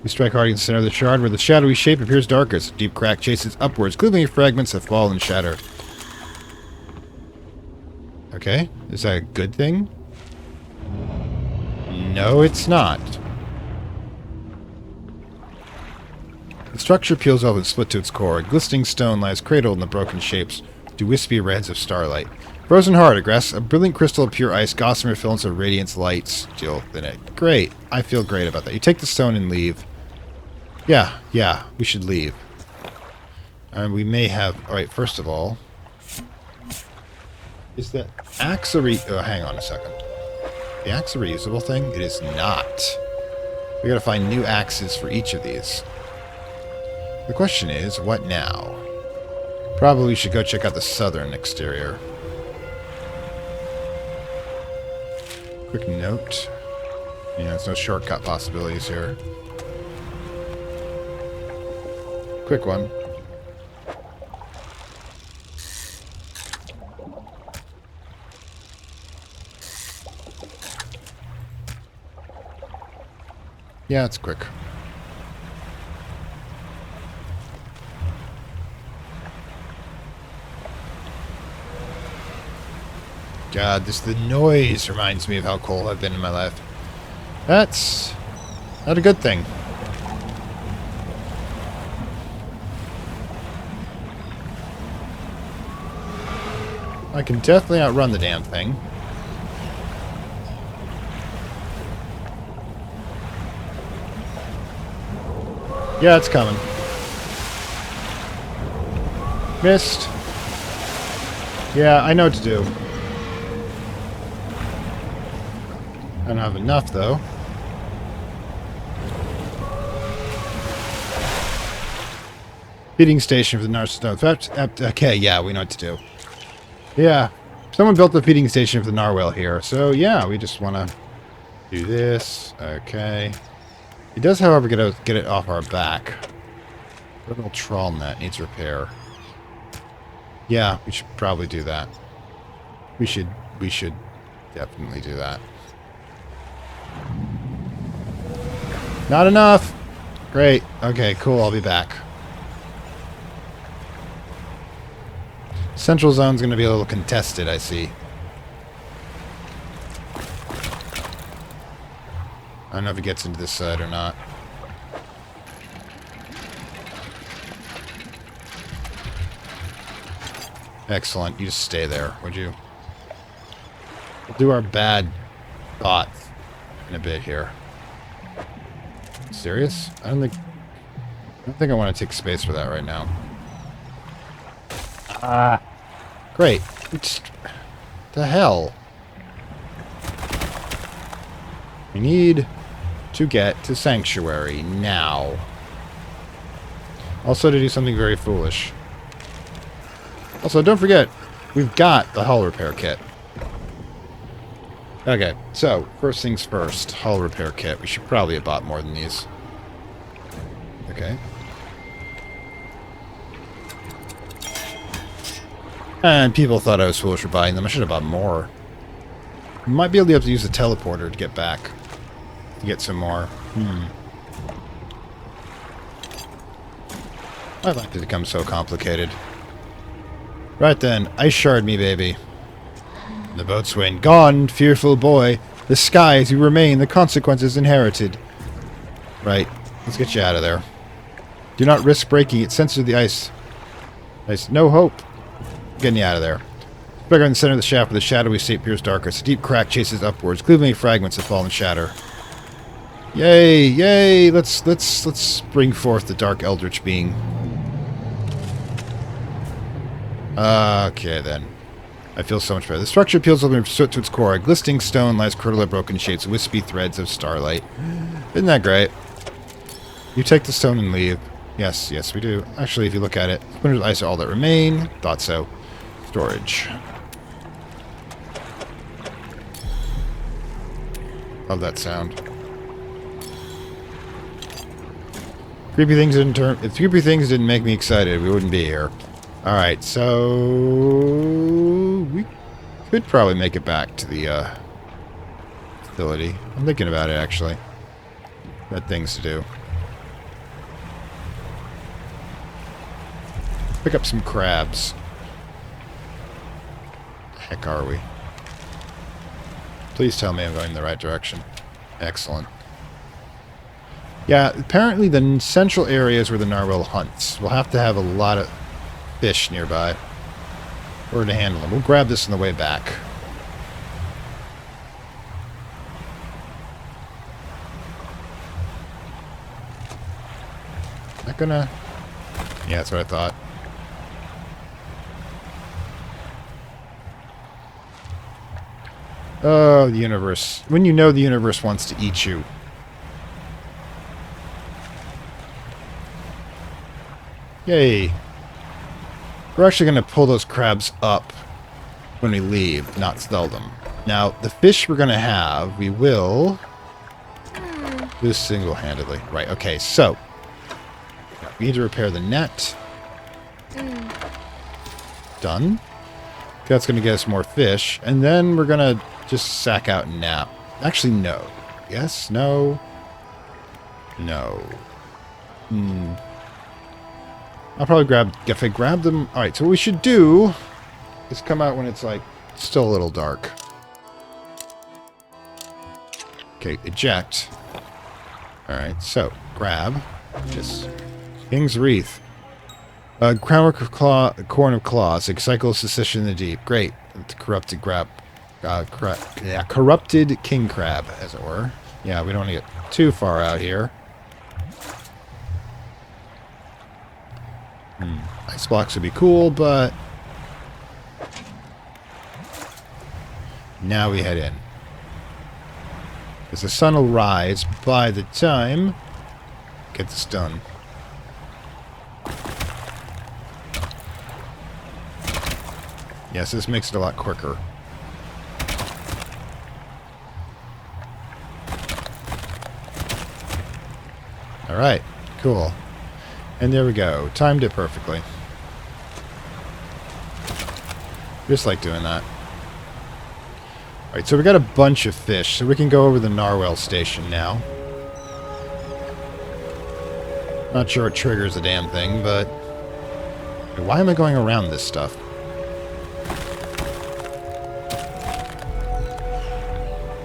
We strike hard against the center of the shard, where the shadowy shape appears darkest. A deep crack chases upwards. Glimmering fragments that fall and shatter. Okay, is that a good thing? No, it's not. The structure peels off and split to its core. A glistening stone lies cradled in the broken shapes to wispy reds of starlight. Frozen hard, a brilliant crystal of pure ice, gossamer filaments of radiance light still in it. Great. I feel great about that. You take the stone and leave. Yeah, we should leave. And we may have... Alright, first of all... Is the axe a oh, hang on a second. The axe a reusable thing? It is not. We gotta find new axes for each of these. The question is, what now? Probably we should go check out the southern exterior. Quick note. Yeah, there's no shortcut possibilities here. Quick one. Yeah, it's quick. God, the noise reminds me of how cold I've been in my life. That's not a good thing. I can definitely outrun the damn thing. Yeah, it's coming. Missed. Yeah, I know what to do. I don't have enough, though. Feeding station for the narwhal. Okay, yeah, we know what to do. Yeah, someone built the feeding station for the narwhal here, so yeah, we just want to do this. Okay. It does, however, get it off our back. The little trawl net needs repair. Yeah, we should probably do that. We should definitely do that. Not enough! Great. Okay, cool. I'll be back. Central zone's going to be a little contested, I see. I don't know if he gets into this side or not. Excellent. You just stay there, would you? We'll do our bad thoughts in a bit here. Serious? I don't think I want to take space for that right now. Ah. Great. It's, the hell? We need to get to Sanctuary now. Also to do something very foolish. Also, don't forget, we've got the hull repair kit. Okay, so, first things first. Hull repair kit. We should probably have bought more than these. Okay. And people thought I was foolish for buying them. I should have bought more. We might be able to use the teleporter to get back. To get some more. I'd like to become so complicated. Right then, ice shard me, baby. The boatswain, gone, fearful boy. The skies you remain, the consequences inherited. Right, let's get you out of there. Do not risk breaking it. Censor the ice. Ice, no hope. Getting you out of there. Beggar in the center of the shaft where the shadowy shape appears darkest. A deep crack chases upwards, cleaving fragments that fall and shatter. Yay, yay! Let's bring forth the dark eldritch being. Okay, then. I feel so much better. The structure appeals to its core. A glistening stone lies curdled of broken shapes, wispy threads of starlight. Isn't that great? You take the stone and leave. Yes, yes, we do. Actually, if you look at it, splinters of ice are all that remain. Thought so. Storage. Love that sound. Creepy things didn't turn. If creepy things didn't make me excited, we wouldn't be here. Alright, so we could probably make it back to the facility. I'm thinking about it, actually. Got things to do. Pick up some crabs. The heck are we? Please tell me I'm going in the right direction. Excellent. Yeah, apparently the central area is where the narwhal hunts. We'll have to have a lot of fish nearby in order to handle them. We'll grab this on the way back. Not gonna... Yeah, that's what I thought. Oh, the universe. When you know the universe wants to eat you. Yay. We're actually going to pull those crabs up when we leave, not sell them. Now, the fish we're going to have, we will do single-handedly. Right, okay, so we need to repair the net. Done. That's going to get us more fish. And then we're going to just sack out and nap. Actually, no. Yes? No? No. I'll probably grab... If I grab them... Alright, so what we should do is come out when it's, like, still a little dark. Okay, eject. Alright, so, grab. Just... King's Wreath. Crown of claw, corn of claws. Cycle secession in the deep. Great. The corrupted crab. Corrupted king crab, as it were. Yeah, we don't want to get too far out here. Ice blocks would be cool, but now we head in. Because the sun will rise by the time get this done. Yes, this makes it a lot quicker. Alright, cool. And there we go. Timed it perfectly. Just like doing that. Alright, so we got a bunch of fish, so we can go over the narwhal station now. Not sure what triggers the damn thing, but... Why am I going around this stuff?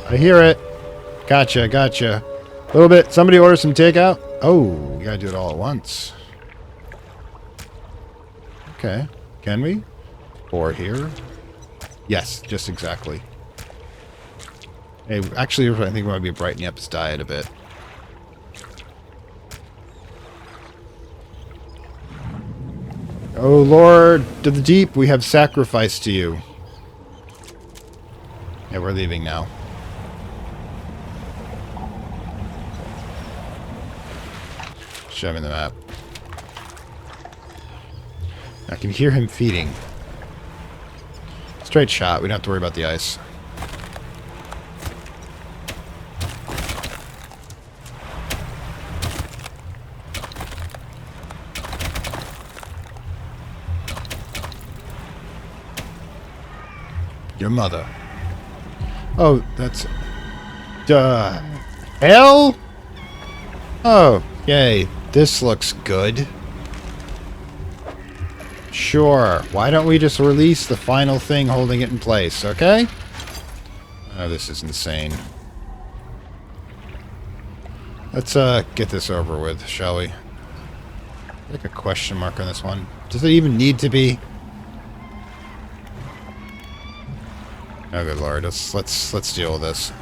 I hear it. Gotcha, gotcha. A little bit. Somebody order some takeout? Oh, we gotta do it all at once. Okay. Can we? Or here? Yes, just exactly. Hey, actually, I think we might be brightening up his diet a bit. Oh, Lord of the Deep, we have sacrificed to you. Yeah, we're leaving now. Show me the map. I can hear him feeding. Straight shot. We don't have to worry about the ice. Your mother. Oh, that's... Duh. Hell? Oh, yay. This looks good. Sure. Why don't we just release the final thing holding it in place, okay? Oh, this is insane. Let's get this over with, shall we? Like a question mark on this one. Does it even need to be? Oh, good Lord. Let's deal with this.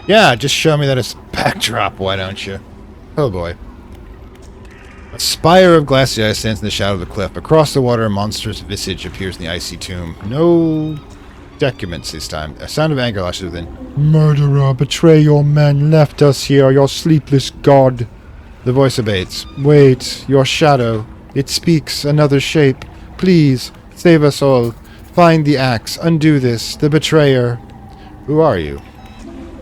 Yeah, just show me that it's backdrop, why don't you? Oh boy. A spire of glassy ice stands in the shadow of the cliff. Across the water, a monstrous visage appears in the icy tomb. No decuments this time. A sound of anger lashes within. Murderer, betray your men, left us here, your sleepless god. The voice abates. Wait, your shadow. It speaks another shape. Please, save us all. Find the axe. Undo this. The betrayer. Who are you?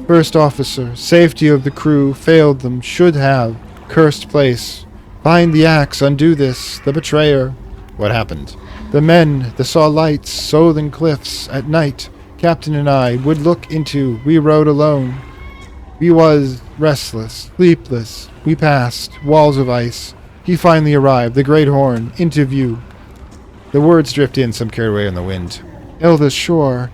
First officer. Safety of the crew. Failed them. Should have. Cursed place. Find the axe. Undo this. The betrayer. What happened? The men that saw lights, southern cliffs, at night, Captain and I would look into. We rode alone. We was restless, sleepless. We passed. Walls of ice. He finally arrived. The great horn. Into view. The words drift in, some carried away on the wind. Ilda's shore.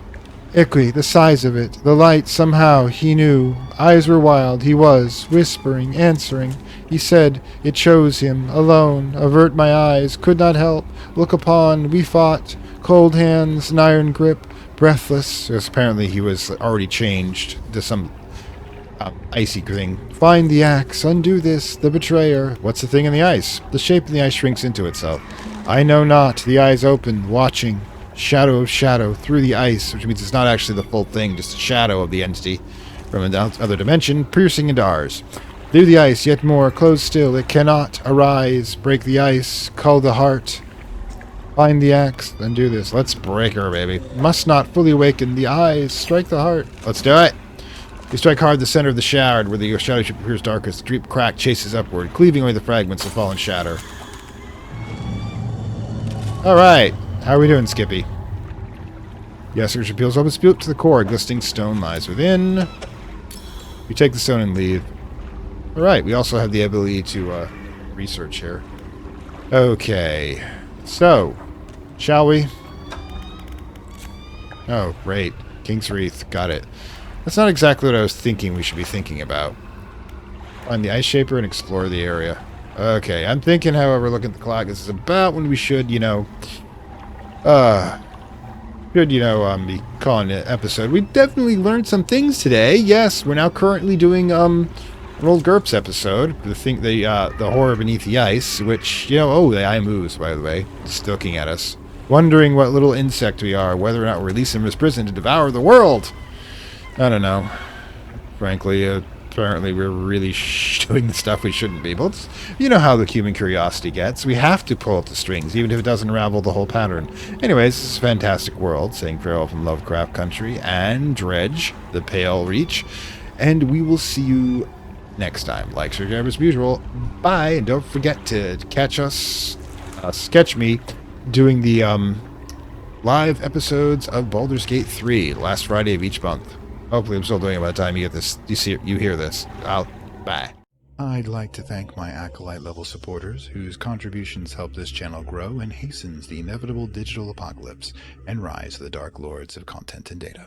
Iqui, the size of it. The light, somehow, he knew. Eyes were wild. He was, whispering, answering. He said, it chose him, alone. Avert my eyes, could not help. Look upon, we fought. Cold hands, an iron grip. Breathless. Because apparently he was already changed to some icy thing. Find the axe, undo this, the betrayer. What's the thing in the ice? The shape of the ice shrinks into itself. I know not. The eyes open, watching. Shadow of shadow through the ice, which means it's not actually the full thing, just a shadow of the entity from another dimension, piercing into ours. Through the ice, yet more, close still, it cannot arise. Break the ice, cull the heart. Find the axe, then do this. Let's break her, baby. Must not fully awaken the eyes, strike the heart. Let's do it. You strike hard the center of the shard, where the shadow appears darkest. The deep crack chases upward, cleaving away the fragments of fallen shatter. Alright. How are we doing, Skippy? Yes, search peels open, spewed to the core. Glistening stone lies within. We take the stone and leave. Alright, we also have the ability to research here. Okay. So, shall we? Oh, great. King's Wreath. Got it. That's not exactly what I was thinking we should be thinking about. Find the ice shaper and explore the area. Okay, I'm thinking, however, looking at the clock, this is about when we should, be calling it an episode. We definitely learned some things today. Yes, we're now currently doing, an old GURPS episode, the horror beneath the ice, which, oh, the eye moves, by the way, just looking at us. Wondering what little insect we are, whether or not we're released from this prison to devour the world. I don't know. Frankly, apparently we're really doing the stuff we shouldn't be. But you know how the human curiosity gets. We have to pull up the strings, even if it doesn't unravel the whole pattern. Anyways, this is a fantastic world, saying farewell from Lovecraft Country and Dredge, the Pale Reach. And we will see you next time. Like, share, as usual. Bye, and don't forget to catch us, sketch me, doing the live episodes of Baldur's Gate 3, last Friday of each month. Hopefully I'm still doing it by the time you get this. You hear this. Bye. I'd like to thank my Acolyte level supporters, whose contributions help this channel grow and hastens the inevitable digital apocalypse and rise of the Dark Lords of Content and Data.